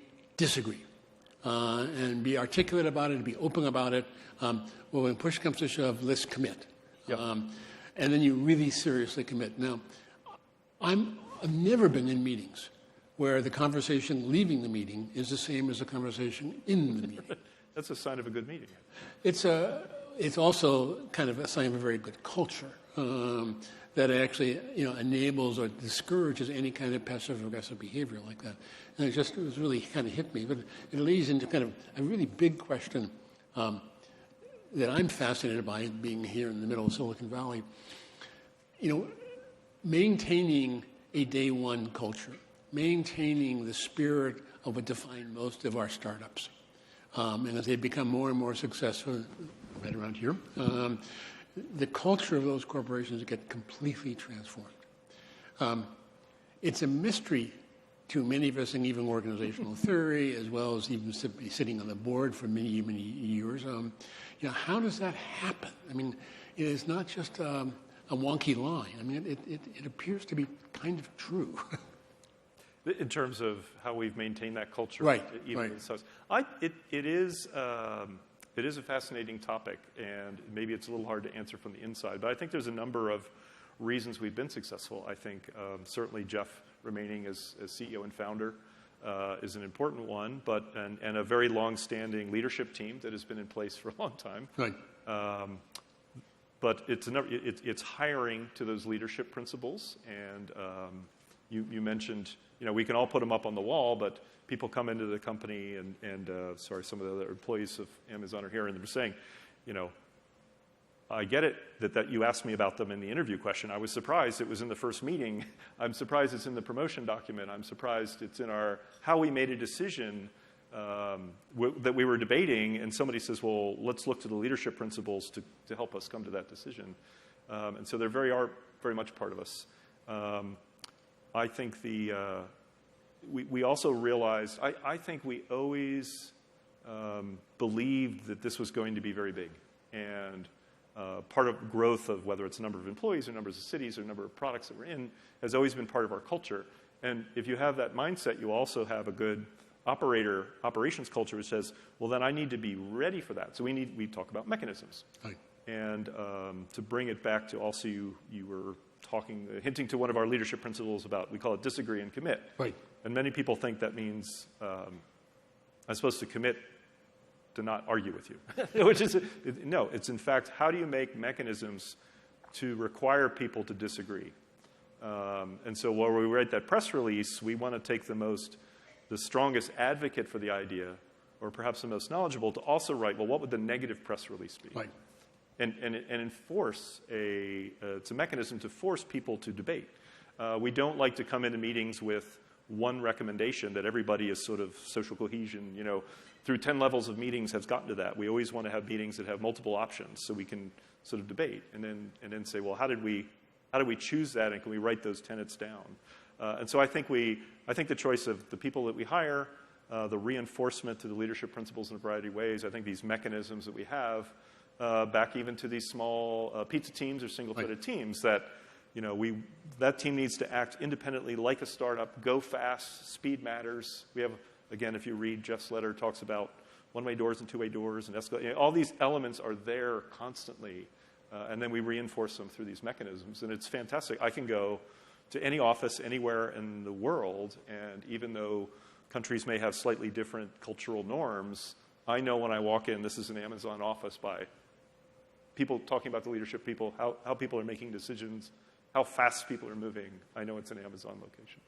and be articulate about it, and be open about it. Well, when push comes to shove, let's commit. Yep. And then you really seriously commit. Now, I've never been in meetings where the conversation leaving the meeting is the same as the conversation in the meeting. That's a sign of a good meeting. It's also kind of a sign of a very good culture that actually enables or discourages any kind of passive-aggressive behavior like that. And it was really kind of hit me. But it leads into kind of a really big question that I'm fascinated by, being here in the middle of Silicon Valley. Maintaining a day one culture, maintaining the spirit of what defined most of our startups. And as they become more and more successful, right around here, the culture of those corporations get completely transformed. It's a mystery to many of us in even organizational theory, as well as even sitting on the board for many, many years. How does that happen? I mean, it is not just a wonky line. I mean, it appears to be kind of true. in terms of how we've maintained that culture. Right, Even right. in size. It is a fascinating topic, and maybe it's a little hard to answer from the inside, but I think there's a number of reasons we've been successful. I think certainly Jeff remaining as CEO and founder is an important one, and a very long-standing leadership team that has been in place for a long time. Right. But it's hiring to those leadership principles, and you mentioned, we can all put them up on the wall, but people come into the company, and sorry, some of the other employees of Amazon are here, and they're saying, I get it that you asked me about them in the interview question. I was surprised it was in the first meeting. I'm surprised it's in the promotion document. I'm surprised it's in how we made a decision that we were debating, and somebody says, well, let's look to the leadership principles to help us come to that decision. And so they're very much part of us. I think we also realized, I think we always believed that this was going to be very big. And part of growth of whether it's a number of employees or numbers of cities or number of products that we're in has always been part of our culture. And if you have that mindset, you also have a good operations culture which says, well, then I need to be ready for that. So we talk about mechanisms. Right. And to bring it back to also you were hinting to one of our leadership principles about, we call it disagree and commit. Right. And many people think that means I'm supposed to commit to not argue with you, which is, no, it's in fact, how do you make mechanisms to require people to disagree? And so while we write that press release, we want to take the strongest advocate for the idea, or perhaps the most knowledgeable, to also write, well, what would the negative press release be? Right. And enforce it's a mechanism to force people to debate. We don't like to come into meetings with one recommendation that everybody is sort of social cohesion, through 10 levels of meetings has gotten to that. We always want to have meetings that have multiple options so we can sort of debate and then say, well, how did we choose that, and can we write those tenets down? And so I think the choice of the people that we hire, the reinforcement to the leadership principles in a variety of ways, I think these mechanisms that we have, back even to these small pizza teams or single-threaded teams that, that team needs to act independently like a startup, go fast, speed matters. We have, again, if you read Jeff's letter, talks about one-way doors and two-way doors and all these elements are there constantly, and then we reinforce them through these mechanisms, and it's fantastic. I can go to any office anywhere in the world, and even though countries may have slightly different cultural norms, I know when I walk in, this is an Amazon office by people talking about the leadership people, how people are making decisions, how fast people are moving. I know it's an Amazon location.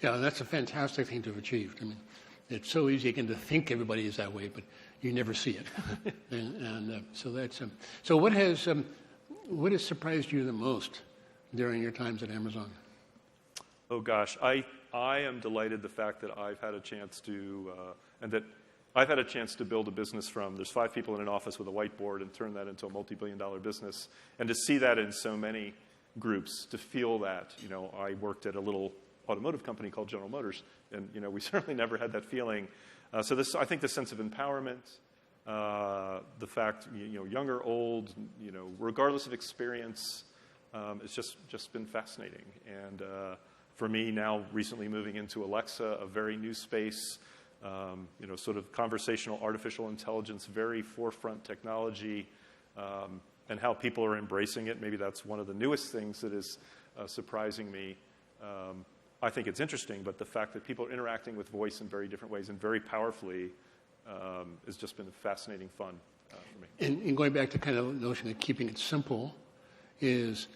Yeah, that's a fantastic thing to have achieved. I mean, it's so easy again to think everybody is that way, but you never see it. So that's so. What has surprised you the most during your times at Amazon? Oh gosh, I am delighted the fact that I've had a chance to I've had a chance to build a business from, there's 5 people in an office with a whiteboard, and turn that into a multi-billion-dollar business, and to see that in so many groups, to feel that. I worked at a little automotive company called General Motors, and we certainly never had that feeling. So I think the sense of empowerment, the fact, young or old, regardless of experience, it's just been fascinating. And for me now, recently moving into Alexa, a very new space, sort of conversational artificial intelligence, very forefront technology, and how people are embracing it. Maybe that's one of the newest things that is surprising me. I think it's interesting, but the fact that people are interacting with voice in very different ways and very powerfully has just been fascinating fun for me. And going back to kind of the notion of keeping it simple is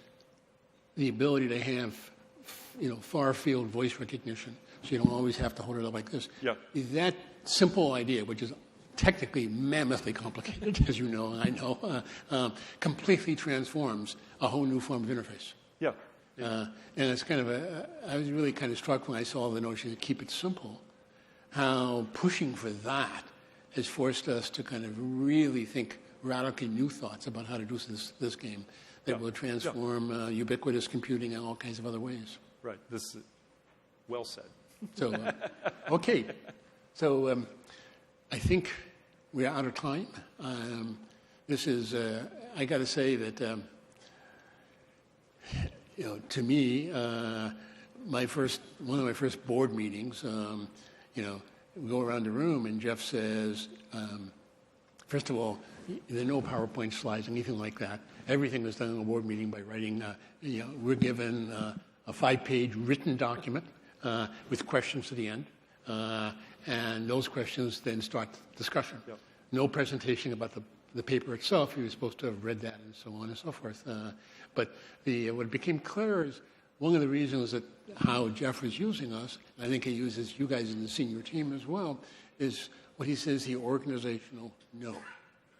the ability to have, far-field voice recognition, so you don't always have to hold it up like this. Yeah. That simple idea, which is technically mammothly complicated, as you know, and I know, completely transforms a whole new form of interface. Yeah. And it's kind of I was really kind of struck when I saw the notion to keep it simple, how pushing for that has forced us to kind of really think radically new thoughts about how to do this game that will transform ubiquitous computing in all kinds of other ways. Right. This is well said. So, okay. So I think we're out of time. This is, I got to say that, to me, one of my first board meetings, we go around the room and Jeff says, first of all, there are no PowerPoint slides, anything like that. Everything was done in a board meeting by writing, we're given a 5-page written document with questions at the end. And those questions then start discussion. Yep. No presentation about the paper itself. You were supposed to have read that and so on and so forth. But what became clear is one of the reasons that how Jeff was using us, and I think he uses you guys in the senior team as well, is what he says the organizational no.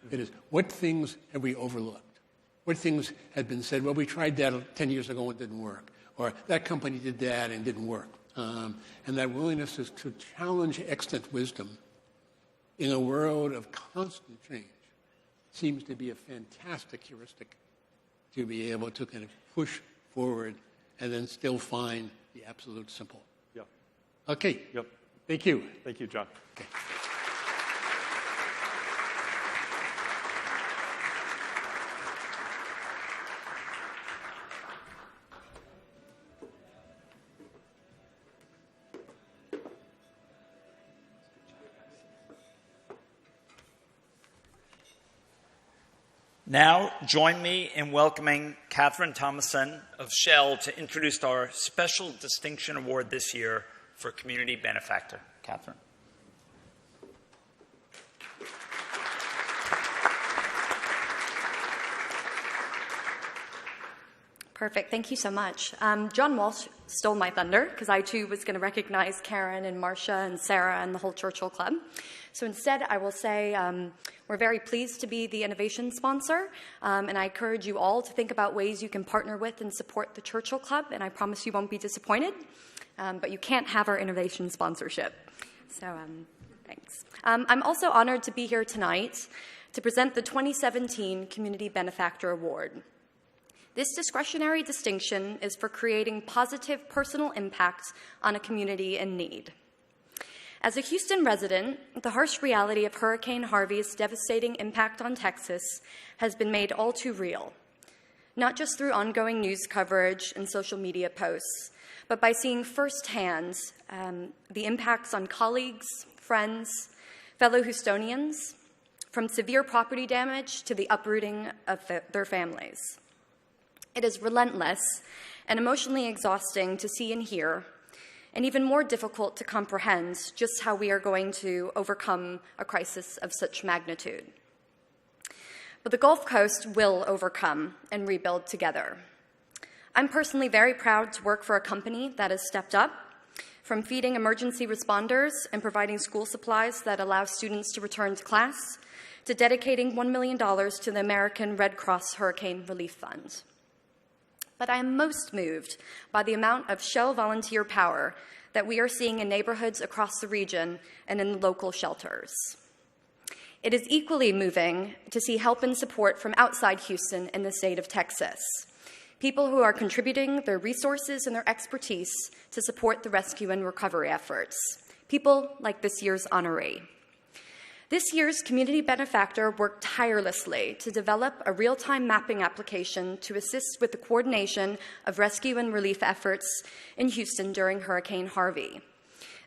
It is, what things have we overlooked? What things had been said, well, we tried that 10 years ago and it didn't work. Or that company did that and it didn't work. And that willingness is to challenge extant wisdom in a world of constant change seems to be a fantastic heuristic to be able to kind of push forward and then still find the absolute simple. Yep. Okay. Yep. Thank you. Thank you, John. Okay. Now, join me in welcoming Catherine Thomason of Shell to introduce our Special Distinction Award this year for Community Benefactor. Catherine. Perfect. Thank you so much. John Walsh stole my thunder because I, too, was going to recognize Karen and Marcia and Sarah and the whole Churchill Club. So instead, I will say we're very pleased to be the innovation sponsor, and I encourage you all to think about ways you can partner with and support the Churchill Club, and I promise you won't be disappointed, but you can't have our innovation sponsorship. So thanks. I'm also honored to be here tonight to present the 2017 Community Benefactor Award. This discretionary distinction is for creating positive personal impact on a community in need. As a Houston resident, the harsh reality of Hurricane Harvey's devastating impact on Texas has been made all too real, not just through ongoing news coverage and social media posts, but by seeing firsthand the impacts on colleagues, friends, fellow Houstonians, from severe property damage to the uprooting of their families. It is relentless and emotionally exhausting to see and hear, and even more difficult to comprehend just how we are going to overcome a crisis of such magnitude. But the Gulf Coast will overcome and rebuild together. I'm personally very proud to work for a company that has stepped up, from feeding emergency responders and providing school supplies that allow students to return to class, to dedicating $1 million to the American Red Cross Hurricane Relief Fund. But I am most moved by the amount of Shell volunteer power that we are seeing in neighborhoods across the region and in the local shelters. It is equally moving to see help and support from outside Houston in the state of Texas, people who are contributing their resources and their expertise to support the rescue and recovery efforts, people like this year's honoree. This year's Community Benefactor worked tirelessly to develop a real-time mapping application to assist with the coordination of rescue and relief efforts in Houston during Hurricane Harvey.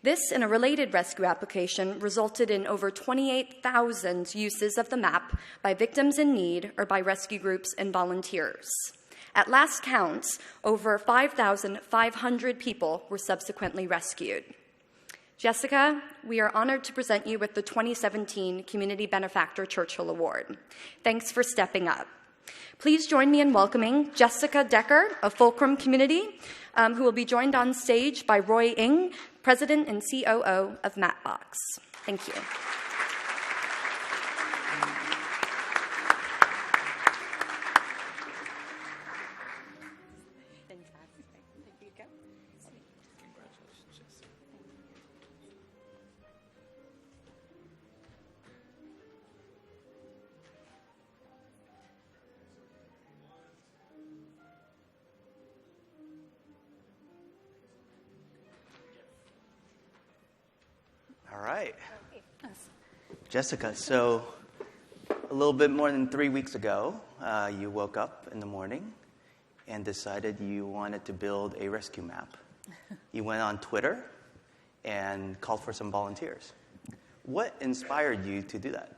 This and a related rescue application resulted in over 28,000 uses of the map by victims in need or by rescue groups and volunteers. At last count, over 5,500 people were subsequently rescued. Jessica, we are honored to present you with the 2017 Community Benefactor Churchill Award. Thanks for stepping up. Please join me in welcoming Jessica Decker of Fulcrum Community, who will be joined on stage by Roy Ng, President and COO of Mapbox. Thank you. All right. Jessica, so a little bit more than 3 weeks ago, you woke up in the morning and decided you wanted to build a rescue map You went on Twitter and called for some volunteers. What inspired you to do that?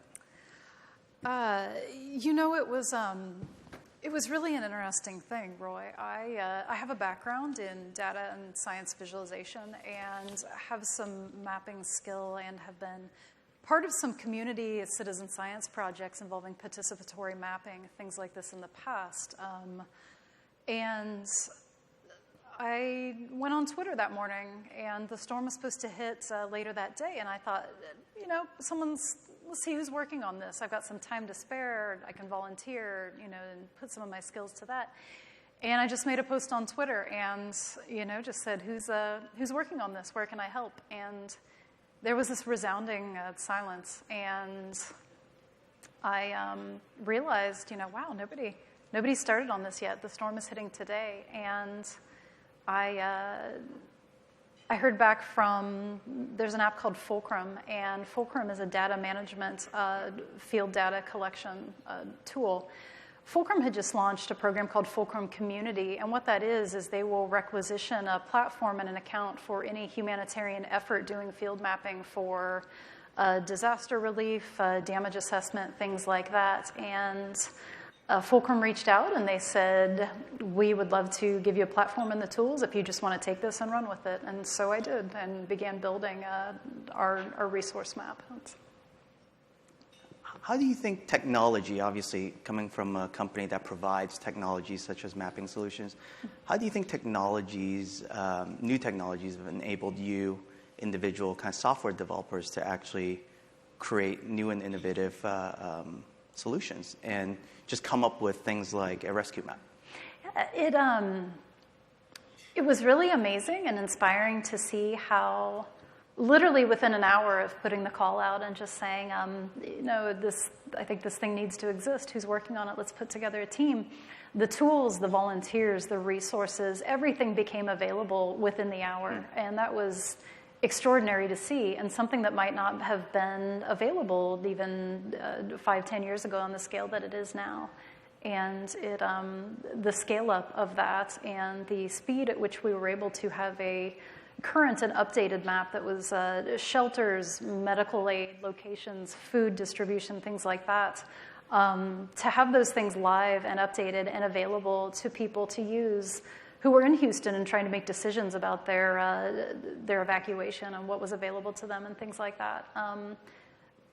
It was really an interesting thing, Roy. I have a background in data and science visualization and have some mapping skill and have been part of some community citizen science projects involving participatory mapping, things like this in the past. And I went on Twitter that morning, and the storm was supposed to hit later that day, and I thought, let's see who's working on this. I've got some time to spare. I can volunteer, and put some of my skills to that. And I just made a post on Twitter and, just said, who's working on this? Where can I help? And there was this resounding silence. And I realized, wow, nobody started on this yet. The storm is hitting today. And I heard back from, there's an app called Fulcrum, and Fulcrum is a data management field data collection tool. Fulcrum had just launched a program called Fulcrum Community, and what that is they will requisition a platform and an account for any humanitarian effort doing field mapping for disaster relief, damage assessment, things like that. And Fulcrum reached out and they said, we would love to give you a platform and the tools if you just want to take this and run with it. And so I did and began building our resource map. How do you think technology, obviously coming from a company that provides technologies such as mapping solutions, how do you think new technologies have enabled you, individual kind of software developers, to actually create new and innovative solutions and just come up with things like a rescue map? It was really amazing and inspiring to see how literally within an hour of putting the call out and just saying, I think this thing needs to exist. Who's working on it? Let's put together a team. The tools, the volunteers, the resources, everything became available within the hour. And that was extraordinary to see, and something that might not have been available even 5-10 years ago on the scale that it is now. And the scale up of that and the speed at which we were able to have a current and updated map that was shelters, medical aid locations, food distribution, things like that, to have those things live and updated and available to people to use who were in Houston and trying to make decisions about their evacuation and what was available to them and things like that.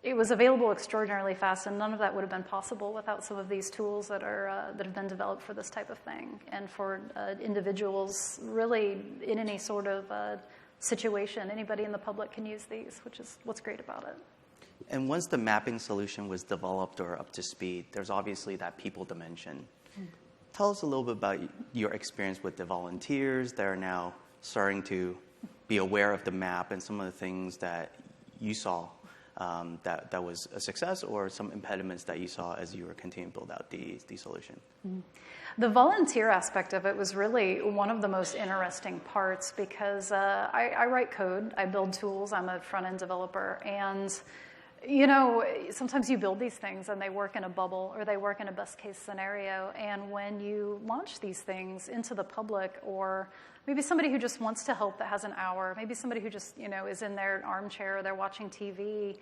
It was available extraordinarily fast, and none of that would have been possible without some of these tools that have been developed for this type of thing and for individuals really in any sort of situation. Anybody in the public can use these, which is what's great about it. And once the mapping solution was developed or up to speed, there's obviously that people dimension. Tell us a little bit about your experience with the volunteers that are now starting to be aware of the map and some of the things that you saw that was a success, or some impediments that you saw as you were continuing to build out the solution. The volunteer aspect of it was really one of the most interesting parts because I write code, I build tools, I'm a front-end developer, and sometimes you build these things and they work in a bubble or they work in a best-case scenario, and when you launch these things into the public, or maybe somebody who just wants to help that has an hour, maybe somebody who just, is in their armchair or they're watching TV,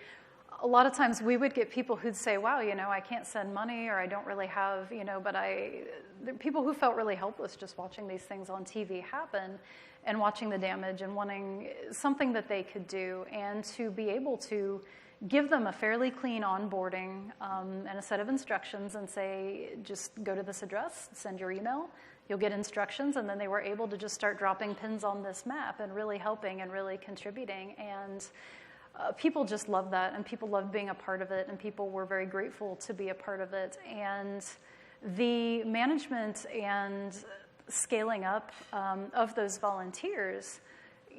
a lot of times we would get people who'd say, wow, I can't send money, or I don't really have, but there are people who felt really helpless just watching these things on TV happen and watching the damage and wanting something that they could do, and to be able to give them a fairly clean onboarding and a set of instructions and say, just go to this address, send your email, you'll get instructions, and then they were able to just start dropping pins on this map and really helping and really contributing. And people just loved that, and people loved being a part of it, and people were very grateful to be a part of it. And the management and scaling up of those volunteers,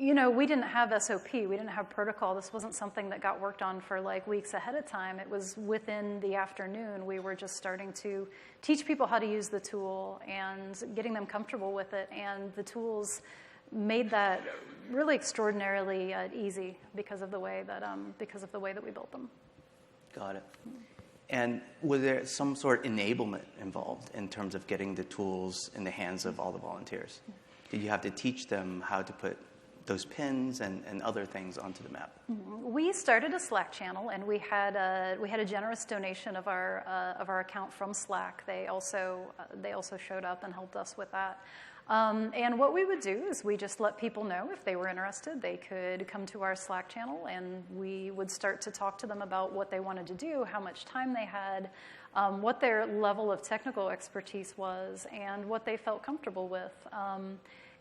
we didn't have SOP, we didn't have protocol. This wasn't something that got worked on for like weeks ahead of time. It was within the afternoon. We were just starting to teach people how to use the tool and getting them comfortable with it. And the tools made that really extraordinarily easy because of the way that we built them. Got it. And was there some sort of enablement involved in terms of getting the tools in the hands of all the volunteers? did you have to teach them how to put those pins and other things onto the map? We started a Slack channel, and we had a generous donation of our account from Slack. They also showed up and helped us with that. And what we would do is we just let people know if they were interested. They could come to our Slack channel, and we would start to talk to them about what they wanted to do, how much time they had, what their level of technical expertise was, and what they felt comfortable with.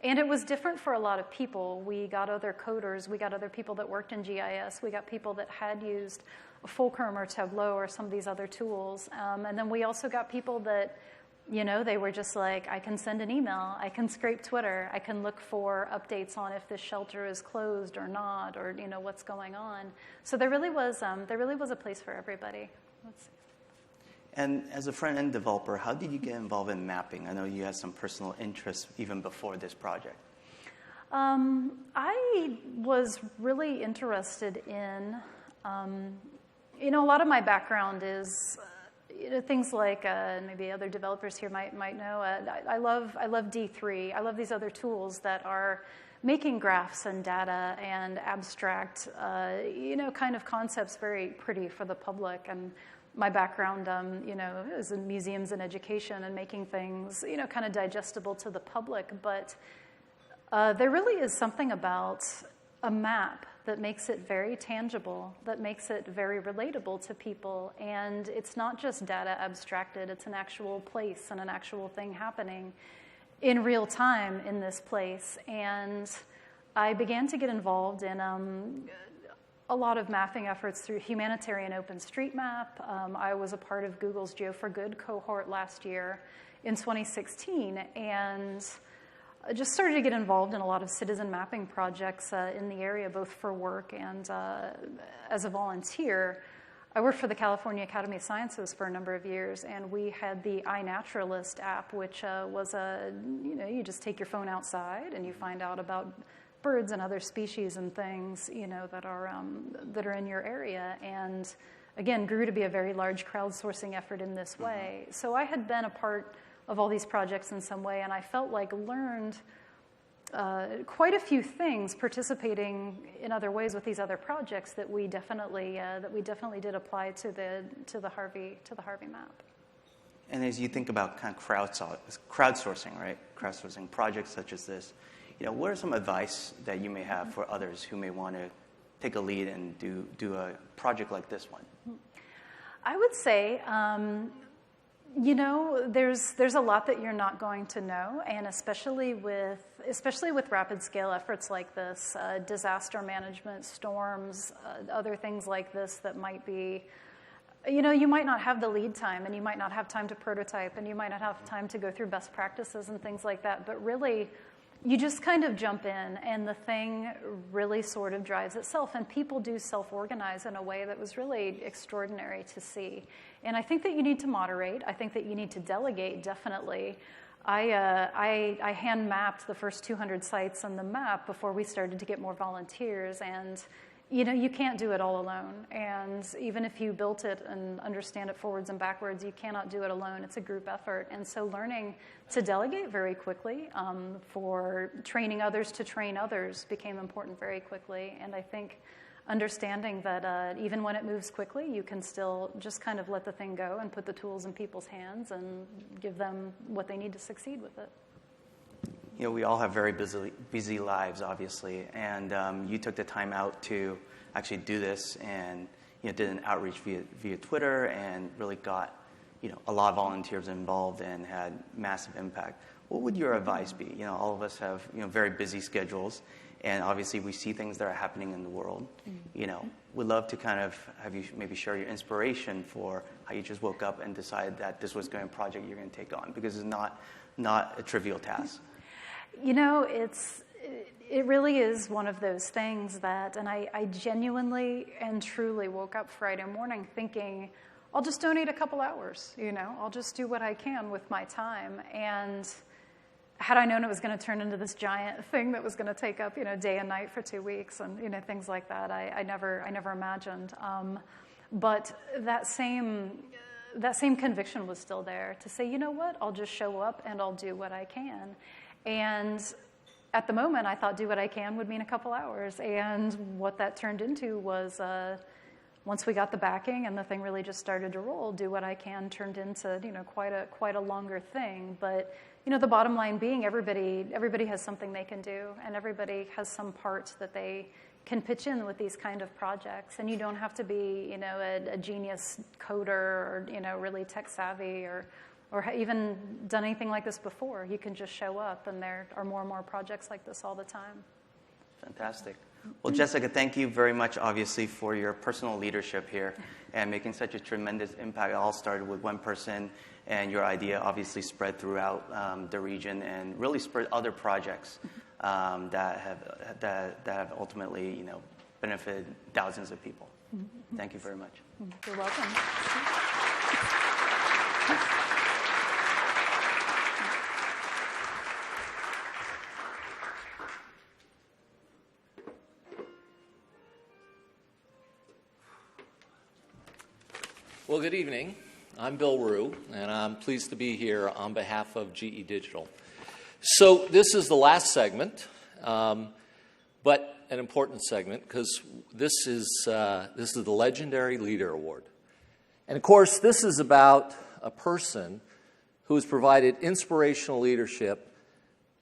And it was different for a lot of people. We got other coders. We got other people that worked in GIS. We got people that had used Fulcrum or Tableau or some of these other tools. And then we also got people that, they were just like, I can send an email. I can scrape Twitter. I can look for updates on if this shelter is closed or not, or, what's going on. So there really was a place for everybody. Let's see. And as a front-end developer, how did you get involved in mapping? I know you had some personal interests even before this project. I was really interested in, a lot of my background is things like maybe other developers here might know. I love D3. I love these other tools that are making graphs and data and abstract, kind of concepts very pretty for the public. And my background, is in museums and education and making things, kind of digestible to the public. But there really is something about a map that makes it very tangible, that makes it very relatable to people. And it's not just data abstracted. It's an actual place and an actual thing happening in real time in this place. And I began to get involved in a lot of mapping efforts through Humanitarian OpenStreetMap. I was a part of Google's Geo for Good cohort last year in 2016, and I just started to get involved in a lot of citizen mapping projects in the area, both for work and as a volunteer. I worked for the California Academy of Sciences for a number of years, and we had the iNaturalist app, which was you just take your phone outside and you find out about birds and other species and things, that are in your area, and again, grew to be a very large crowdsourcing effort in this way. So I had been a part of all these projects in some way, and I felt like learned quite a few things participating in other ways with these other projects that we definitely did apply to the Harvey map. And as you think about kind of crowdsourcing, right? Crowdsourcing projects such as this, what are some advice that you may have for others who may want to take a lead and do a project like this one? I would say, there's a lot that you're not going to know, and especially with rapid scale efforts like this, disaster management, storms, other things like this that might be, you might not have the lead time, and you might not have time to prototype, and you might not have time to go through best practices and things like that, but really, you just kind of jump in, and the thing really sort of drives itself. And people do self-organize in a way that was really extraordinary to see. And I think that you need to moderate. I think that you need to delegate, definitely. I hand mapped the first 200 sites on the map before we started to get more volunteers. And you can't do it all alone. And even if you built it and understand it forwards and backwards, you cannot do it alone. It's a group effort. And so learning to delegate very quickly for training others to train others became important very quickly. And I think understanding that even when it moves quickly, you can still just kind of let the thing go and put the tools in people's hands and give them what they need to succeed with it. We all have very busy lives, obviously, and you took the time out to actually do this, and did an outreach via Twitter, and really got a lot of volunteers involved and had massive impact. What would your advice be? All of us have very busy schedules, and obviously we see things that are happening in the world. We'd love to kind of have you maybe share your inspiration for how you just woke up and decided that this was going to be a project you're going to take on, because it's not a trivial task. It really is one of those things that, and I genuinely and truly woke up Friday morning thinking, I'll just donate a couple hours, I'll just do what I can with my time. And had I known it was going to turn into this giant thing that was going to take up, day and night for 2 weeks and, things like that, I never imagined. But that same conviction was still there to say, you know what, I'll just show up and I'll do what I can. And at the moment, I thought do what I can would mean a couple hours. And what that turned into was once we got the backing and the thing really just started to roll, do what I can turned into, quite a longer thing. But, the bottom line being everybody has something they can do, and everybody has some parts that they can pitch in with these kind of projects. And you don't have to be, a genius coder or, really tech savvy or even done anything like this before. You can just show up, and there are more and more projects like this all the time. Fantastic. Well, Jessica, thank you very much, obviously, for your personal leadership here and making such a tremendous impact. It all started with one person, and your idea obviously spread throughout the region and really spurred other projects that have ultimately, benefited thousands of people. Thank you very much. You're welcome. Well, good evening. I'm Bill Rue, and I'm pleased to be here on behalf of GE Digital. So this is the last segment, but an important segment because this is the Legendary Leader Award. And of course, this is about a person who has provided inspirational leadership,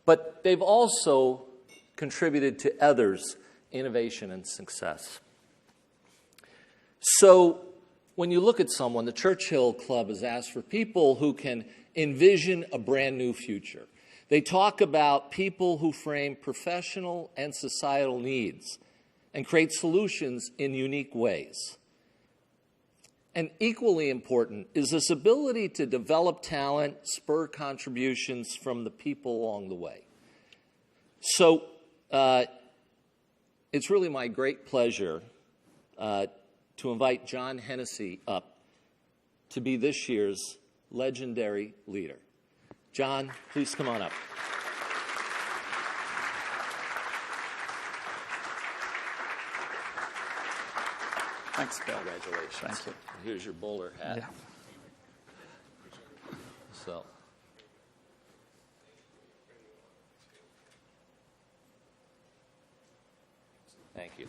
but they've also contributed to others' innovation and success. So when you look at someone, the Churchill Club has asked for people who can envision a brand new future. They talk about people who frame professional and societal needs and create solutions in unique ways. And equally important is this ability to develop talent, spur contributions from the people along the way. So it's really my great pleasure to invite John Hennessy up to be this year's Legendary Leader. John, please come on up. Thanks, Bill. Congratulations. Thank you. Here's your bowler hat. Yeah. So. Thank you.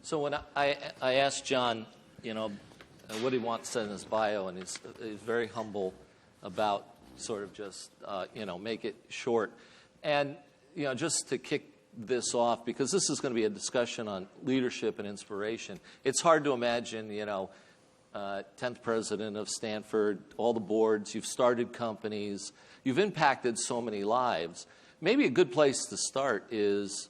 So when I asked John, what he wants said in his bio, and he's very humble about sort of just, make it short. And, just to kick this off, because this is going to be a discussion on leadership and inspiration, it's hard to imagine, 10th president of Stanford, all the boards, you've started companies, you've impacted so many lives. Maybe a good place to start is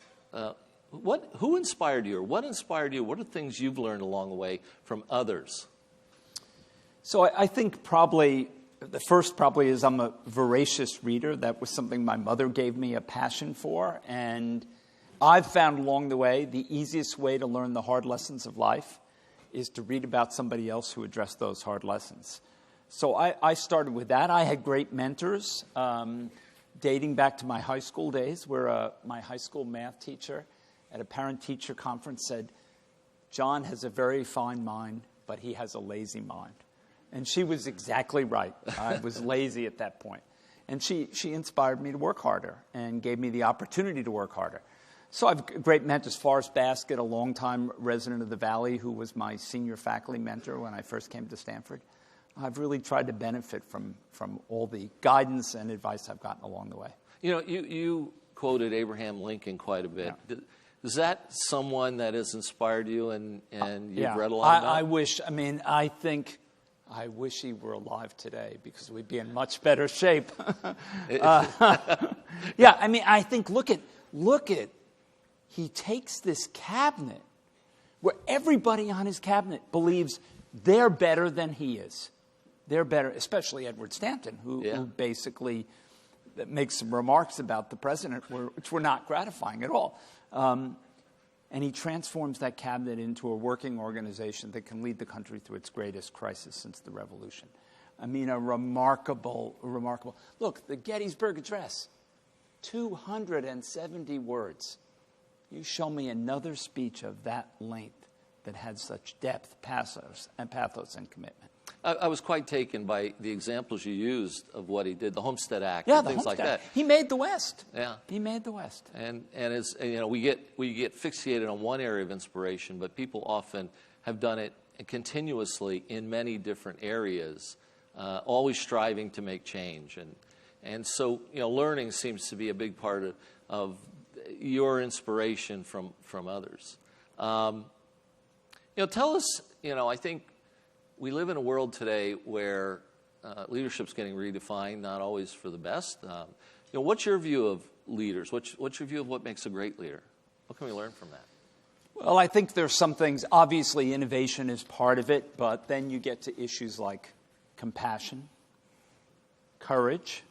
who inspired you, or what inspired you? What are things you've learned along the way from others? So I think probably the first is I'm a voracious reader. That was something my mother gave me a passion for. And I've found along the way the easiest way to learn the hard lessons of life is to read about somebody else who addressed those hard lessons. So I started with that. I had great mentors dating back to my high school days, where my high school math teacher at a parent-teacher conference said, "John has a very fine mind, but he has a lazy mind." And she was exactly right. I was lazy at that point. And she inspired me to work harder and gave me the opportunity to work harder. So I have great mentors. Forrest Baskett, a longtime resident of the Valley, who was my senior faculty mentor when I first came to Stanford. I've really tried to benefit from all the guidance and advice I've gotten along the way. You quoted Abraham Lincoln quite a bit. Yeah. Is that someone that has inspired you and you've read a lot about? I wish he were alive today, because we'd be in much better shape. I think look at he takes this cabinet where everybody on his cabinet believes they're better than he is. They're better, especially Edward Stanton, who basically makes some remarks about the president which were not gratifying at all. And he transforms that cabinet into a working organization that can lead the country through its greatest crisis since the Revolution. A remarkable. Look, the Gettysburg Address, 270 words. You show me another speech of that length that had such depth, pathos, and commitment. I was quite taken by the examples you used of what he did, the Homestead Act, Yeah, and the things like Homestead. that. He made the West. Yeah, he made the West. And as you know, we get fixated on one area of inspiration, but people often have done it continuously in many different areas, always striving to make change. And so, you know, learning seems to be a big part of your inspiration from others. You know, tell us, you know, I think we live in a world today where leadership's getting redefined, not always for the best. You know, what's your view of leaders? What's your view of what makes a great leader? What can we learn from that? Well, I think there's some things, obviously innovation is part of it, but then you get to issues like compassion, courage,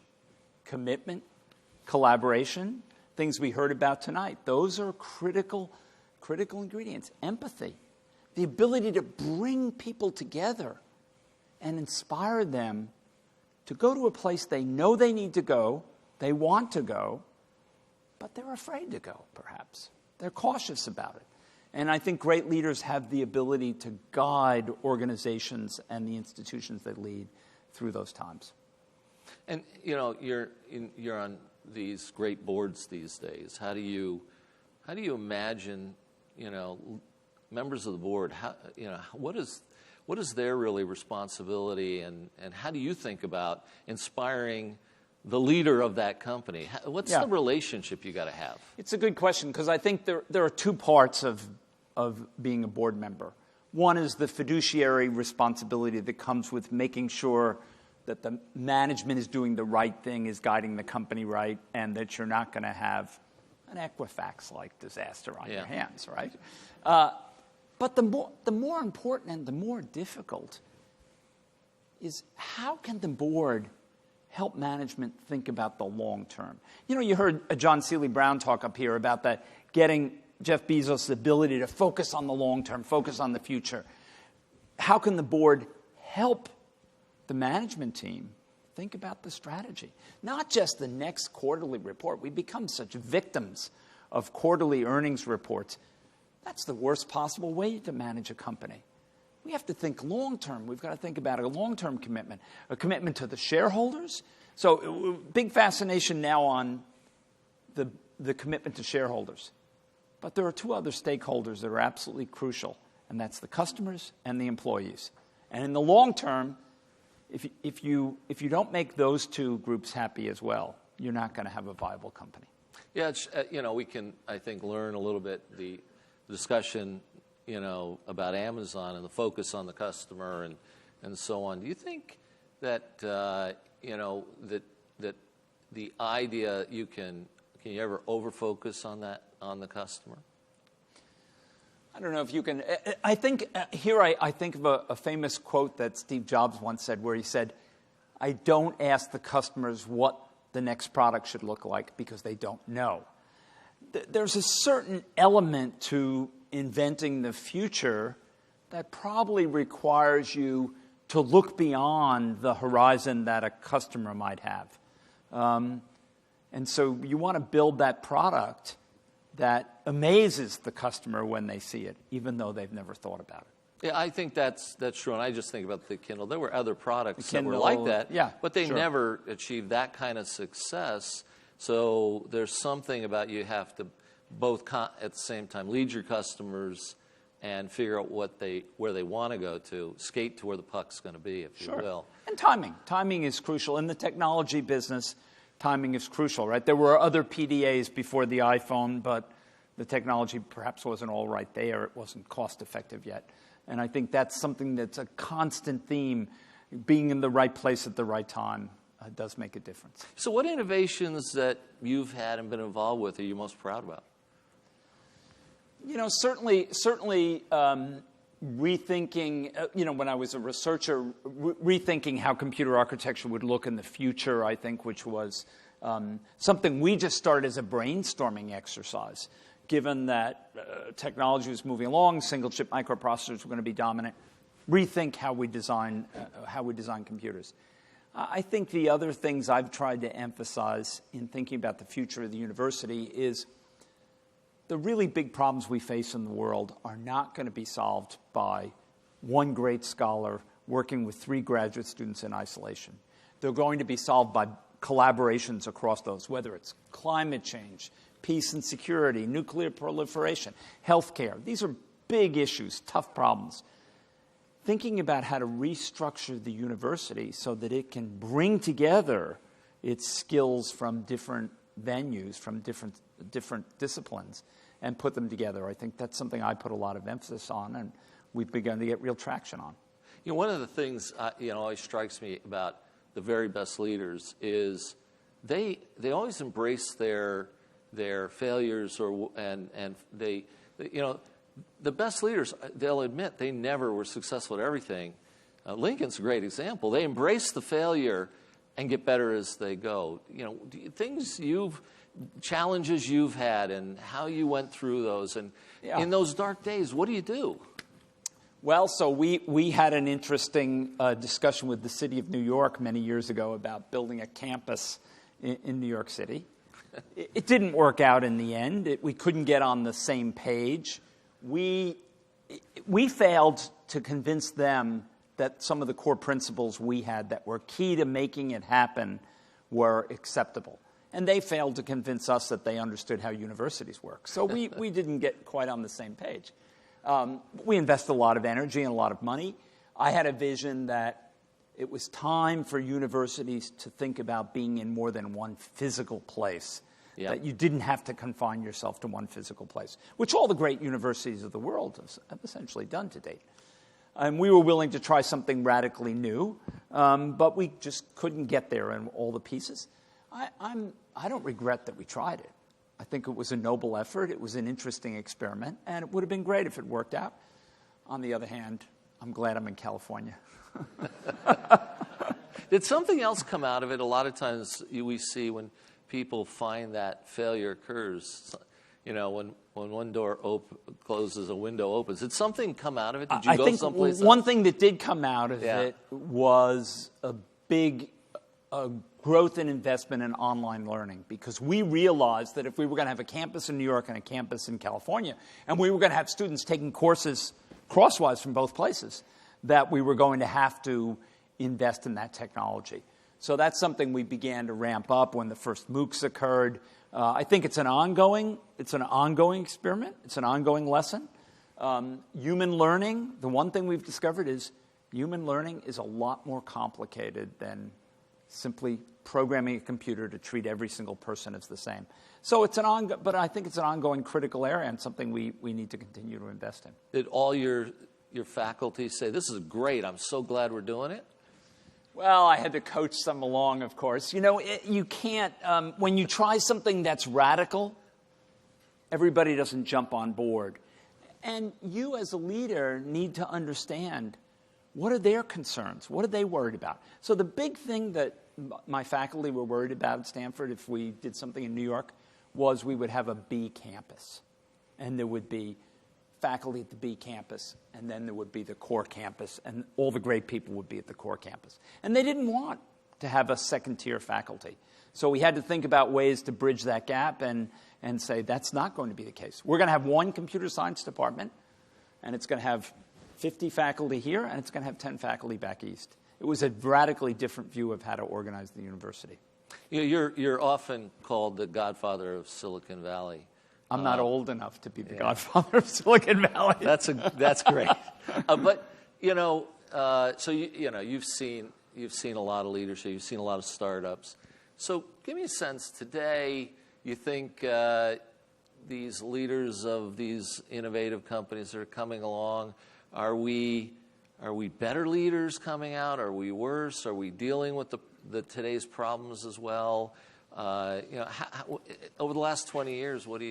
commitment, collaboration, things we heard about tonight. Those are critical ingredients. Empathy, the ability to bring people together and inspire them to go to a place they know they need to go, they want to go, but they're afraid to go, perhaps. They're cautious about it. And I think great leaders have the ability to guide organizations and the institutions they lead through those times. And, you know, you're on these great boards these days. How do you imagine, you know, members of the board, how, you know, what is their really responsibility, and how do you think about inspiring the leader of that company? What's the relationship you got to have? It's a good question, because I think there are two parts of being a board member. One is the fiduciary responsibility that comes with making sure that the management is doing the right thing, is guiding the company right, and that you're not going to have an Equifax-like disaster on your hands, right? But the more important and the more difficult is, how can the board help management think about the long term? You know, you heard John Seeley Brown talk up here about that, getting Jeff Bezos' ability to focus on the long term, focus on the future. How can the board help the management team think about the strategy? Not just the next quarterly report. We become such victims of quarterly earnings reports. That's the worst possible way to manage a company. We have to think long term. We've got to think about a long-term commitment, a commitment to the shareholders. So big fascination now on the commitment to shareholders. But there are two other stakeholders that are absolutely crucial, and that's the customers and the employees. And in the long term, if you don't make those two groups happy as well, you're not going to have a viable company. Yeah, it's, you know, we can, I think, learn a little bit the discussion, you know, about Amazon and the focus on the customer and so on. Do you think that you know, that the idea can you ever over-focus on that, on the customer? I don't know if you can. I think I think of a famous quote that Steve Jobs once said, where he said, "I don't ask the customers what the next product should look like, because they don't know." There's a certain element to inventing the future that probably requires you to look beyond the horizon that a customer might have. And so you want to build that product that amazes the customer when they see it, even though they've never thought about it. Yeah, I think that's true. And I just think about the Kindle. There were other products that were like that, but they never achieved that kind of success. So there's something about, you have to both at the same time lead your customers and figure out where they want to go to, skate to where the puck's going to be, if you will. And timing. Timing is crucial. In the technology business, timing is crucial, right? There were other PDAs before the iPhone, but the technology perhaps wasn't all right there. It wasn't cost effective yet. And I think that's something that's a constant theme. Being in the right place at the right time does make a difference. So what innovations that you've had and been involved with are you most proud about? You know, certainly rethinking, you know, when I was a researcher, rethinking how computer architecture would look in the future, I think, which was something we just started as a brainstorming exercise, given that technology was moving along, single-chip microprocessors were going to be dominant. Rethink how we design computers. I think the other things I've tried to emphasize in thinking about the future of the university is the really big problems we face in the world are not going to be solved by one great scholar working with 3 graduate students in isolation. They're going to be solved by collaborations across those, whether it's climate change, peace and security, nuclear proliferation, healthcare. These are big issues, tough problems. Thinking about how to restructure the university so that it can bring together its skills from different venues, from different disciplines, and put them together. I think that's something I put a lot of emphasis on, and we've begun to get real traction on. You know, one of the things always strikes me about the very best leaders is they always embrace their failures, and they the best leaders, they'll admit they never were successful at everything. Lincoln's a great example. They embrace the failure and get better as they go. You know, challenges you've had and how you went through those, and in those dark days, what do you do? Well, so we had an interesting discussion with the city of New York many years ago about building a campus in New York City. It didn't work out in the end. We couldn't get on the same page. We failed to convince them that some of the core principles we had that were key to making it happen were acceptable. And they failed to convince us that they understood how universities work. So we didn't get quite on the same page. We invest a lot of energy and a lot of money. I had a vision that it was time for universities to think about being in more than one physical place. Yep. That you didn't have to confine yourself to one physical place, which all the great universities of the world have essentially done to date. And we were willing to try something radically new, but we just couldn't get there in all the pieces. I don't regret that we tried it. I think it was a noble effort. It was an interesting experiment, and it would have been great if it worked out. On the other hand, I'm glad I'm in California. Did something else come out of it? A lot of times we see when people find that failure occurs, you know, when one door closes, a window opens. Did something come out of it? Did you go someplace else? One thing that did come out of it was a big growth in investment in online learning, because we realized that if we were going to have a campus in New York and a campus in California, and we were going to have students taking courses crosswise from both places, that we were going to have to invest in that technology. So that's something we began to ramp up when the first MOOCs occurred. I think it's an ongoing experiment. It's an ongoing lesson. Human learning, the one thing we've discovered is human learning is a lot more complicated than simply programming a computer to treat every single person as the same. So it's but I think it's an ongoing critical area and something we need to continue to invest in. Did all your faculty say, "This is great, I'm so glad we're doing it"? Well, I had to coach some along, of course. You know, you can't, when you try something that's radical, everybody doesn't jump on board. And you as a leader need to understand, what are their concerns? What are they worried about? So the big thing that my faculty were worried about at Stanford, if we did something in New York, was we would have a B campus. And there would be faculty at the B campus, and then there would be the core campus, and all the great people would be at the core campus. And they didn't want to have a second-tier faculty. So we had to think about ways to bridge that gap and say that's not going to be the case. We're going to have one computer science department, and it's going to have 50 faculty here, and it's going to have 10 faculty back east. It was a radically different view of how to organize the university. You're often called the godfather of Silicon Valley. I'm not old enough to be the godfather of Silicon Valley. That's great. But so you've seen a lot of leadership. You've seen a lot of startups. So give me a sense today. You think these leaders of these innovative companies that are coming along, are we better leaders coming out? Are we worse? Are we dealing with the today's problems as well? Over the last 20 years, what do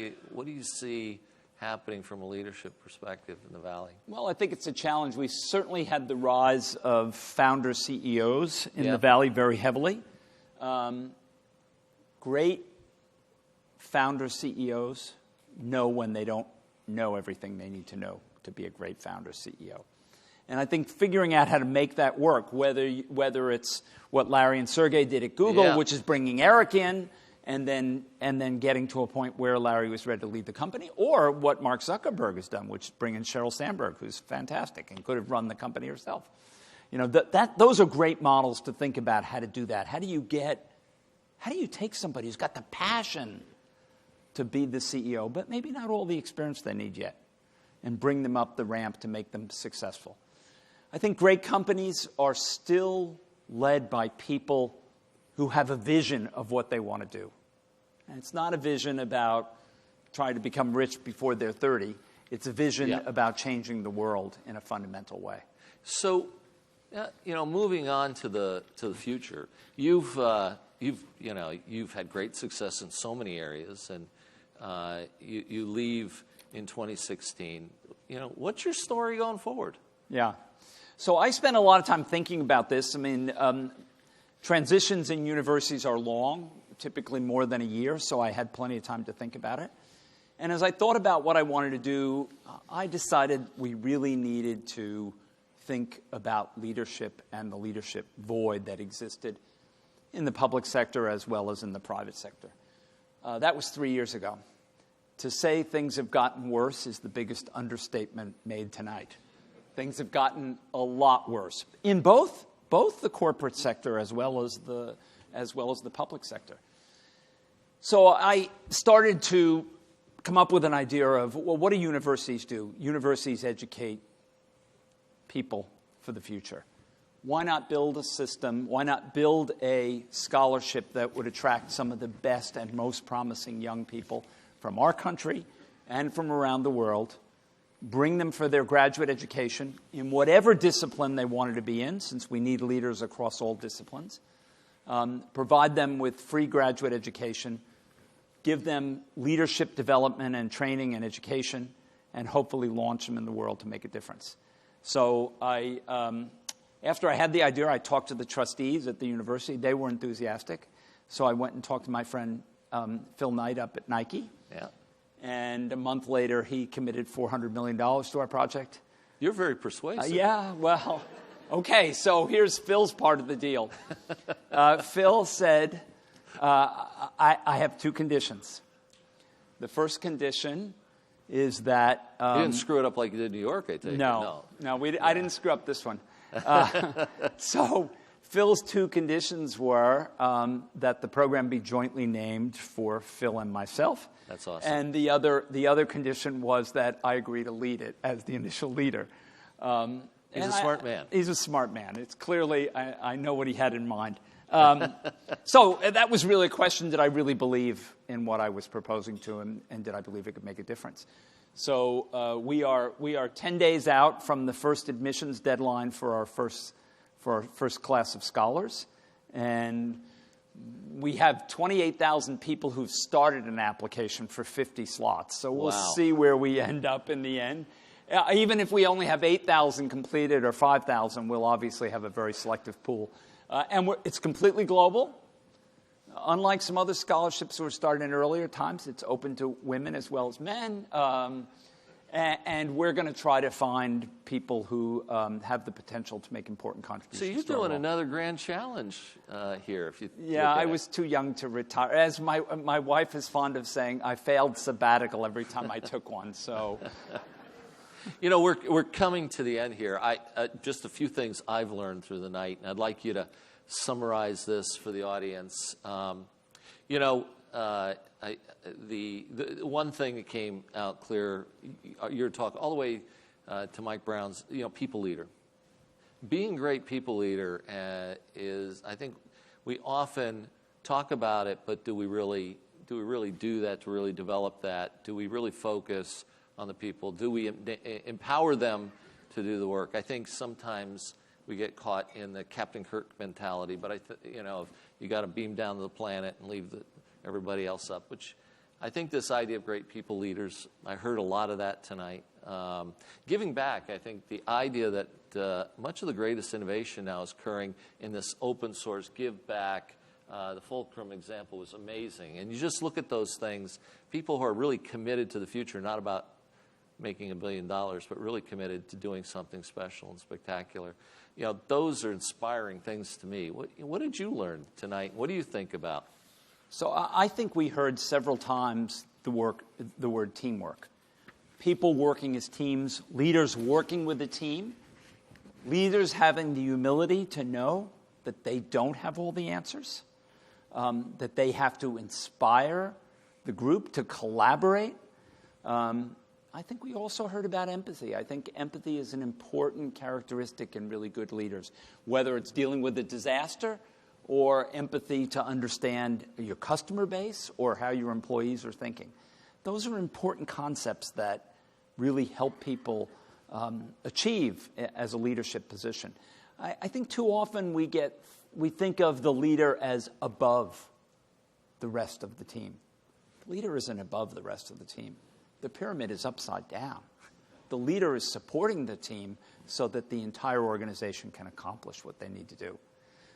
you see happening from a leadership perspective in the Valley? Well, I think it's a challenge. We certainly had the rise of founder CEOs in the Valley very heavily. Great founder CEOs know when they don't know everything they need to know to be a great founder CEO. And I think figuring out how to make that work, whether it's what Larry and Sergey did at Google, which is bringing Eric in and then getting to a point where Larry was ready to lead the company, or what Mark Zuckerberg has done, which is bringing Sheryl Sandberg, who's fantastic and could have run the company herself. those are great models to think about how to do that. How do you take somebody who's got the passion to be the CEO, but maybe not all the experience they need yet, and bring them up the ramp to make them successful? I think great companies are still led by people who have a vision of what they want to do. And it's not a vision about trying to become rich before they're 30. It's a vision about changing the world in a fundamental way. So, moving on to the future, you've had great success in so many areas, and you leave in 2016. What's your story going forward? Yeah. So I spent a lot of time thinking about this. I mean, transitions in universities are long, typically more than a year, so I had plenty of time to think about it. And as I thought about what I wanted to do, I decided we really needed to think about leadership and the leadership void that existed in the public sector as well as in the private sector. That was 3 years ago. To say things have gotten worse is the biggest understatement made tonight. Things have gotten a lot worse in both the corporate sector as well as the public sector. So I started to come up with an idea of, well, what do universities do? Universities educate people for the future. Why not build a system? Why not build a scholarship that would attract some of the best and most promising young people from our country and from around the world, bring them for their graduate education in whatever discipline they wanted to be in, since we need leaders across all disciplines, provide them with free graduate education, give them leadership development and training and education, and hopefully launch them in the world to make a difference. So after I had the idea, I talked to the trustees at the university. They were enthusiastic. So I went and talked to my friend Phil Knight up at Nike. Yeah. And a month later, he committed $400 million to our project. You're very persuasive. Yeah, well, okay, so here's Phil's part of the deal. Phil said, I have two conditions. The first condition is that... you didn't screw it up like you did in New York, I take it. No, I didn't screw up this one. So Phil's two conditions were that the program be jointly named for Phil and myself. That's awesome. And the other condition was that I agree to lead it as the initial leader. He's a smart man. He's a smart man. It's clearly, I know what he had in mind. So that was really a question, did I really believe in what I was proposing to him, and did I believe it could make a difference? So we are 10 days out from the first admissions deadline for our first class of scholars, and we have 28,000 people who've started an application for 50 slots. So we'll see where we end up in the end. Even if we only have 8,000 completed or 5,000, we'll obviously have a very selective pool. And it's completely global. Unlike some other scholarships that were started in earlier times, it's open to women as well as men. And we're going to try to find people who have the potential to make important contributions. So you're doing another grand challenge here. If you I was too young to retire. As my wife is fond of saying, I failed sabbatical every time I took one. So, we're coming to the end here. Just a few things I've learned through the night, and I'd like you to summarize this for the audience. The one thing that came out clear, your talk all the way to Mike Brown's, people leader. Being a great people leader is, I think, we often talk about it, but do we really do that to really develop that? Do we really focus on the people? Do we empower them to do the work? I think sometimes we get caught in the Captain Kirk mentality, but you got to beam down to the planet and leave everybody else up, which I think this idea of great people leaders, I heard a lot of that tonight. Giving back, I think the idea that much of the greatest innovation now is occurring in this open source give back. The Fulcrum example was amazing. And you just look at those things, people who are really committed to the future, not about making $1 billion, but really committed to doing something special and spectacular. Those are inspiring things to me. What did you learn tonight? What do you think about? So I think we heard several times the word teamwork. People working as teams, leaders working with a team. leaders having the humility to know that they don't have all the answers, that they have to inspire the group to collaborate. I think we also heard about empathy. I think empathy is an important characteristic in really good leaders, whether it's dealing with a disaster or empathy to understand your customer base or how your employees are thinking. Those are important concepts that really help people achieve as a leadership position. I think too often we think of the leader as above the rest of the team. The leader isn't above the rest of the team. The pyramid is upside down. The leader is supporting the team so that the entire organization can accomplish what they need to do.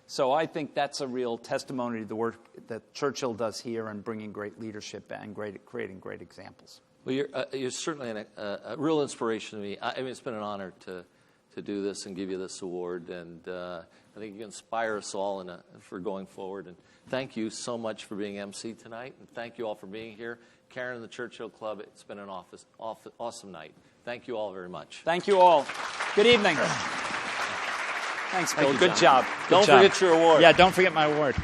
So I think that's a real testimony to the work that Churchill does here in bringing great leadership and creating great examples. Well, you're certainly a real inspiration to me. I mean, it's been an honor to do this and give you this award, and I think you inspire us all for going forward. And thank you so much for being MC tonight, and thank you all for being here. Karen and the Churchill Club, it's been an awesome night. Thank you all very much. Thank you all. Good evening. Thanks, Bill. Good job. Don't forget your award. Yeah, don't forget my award.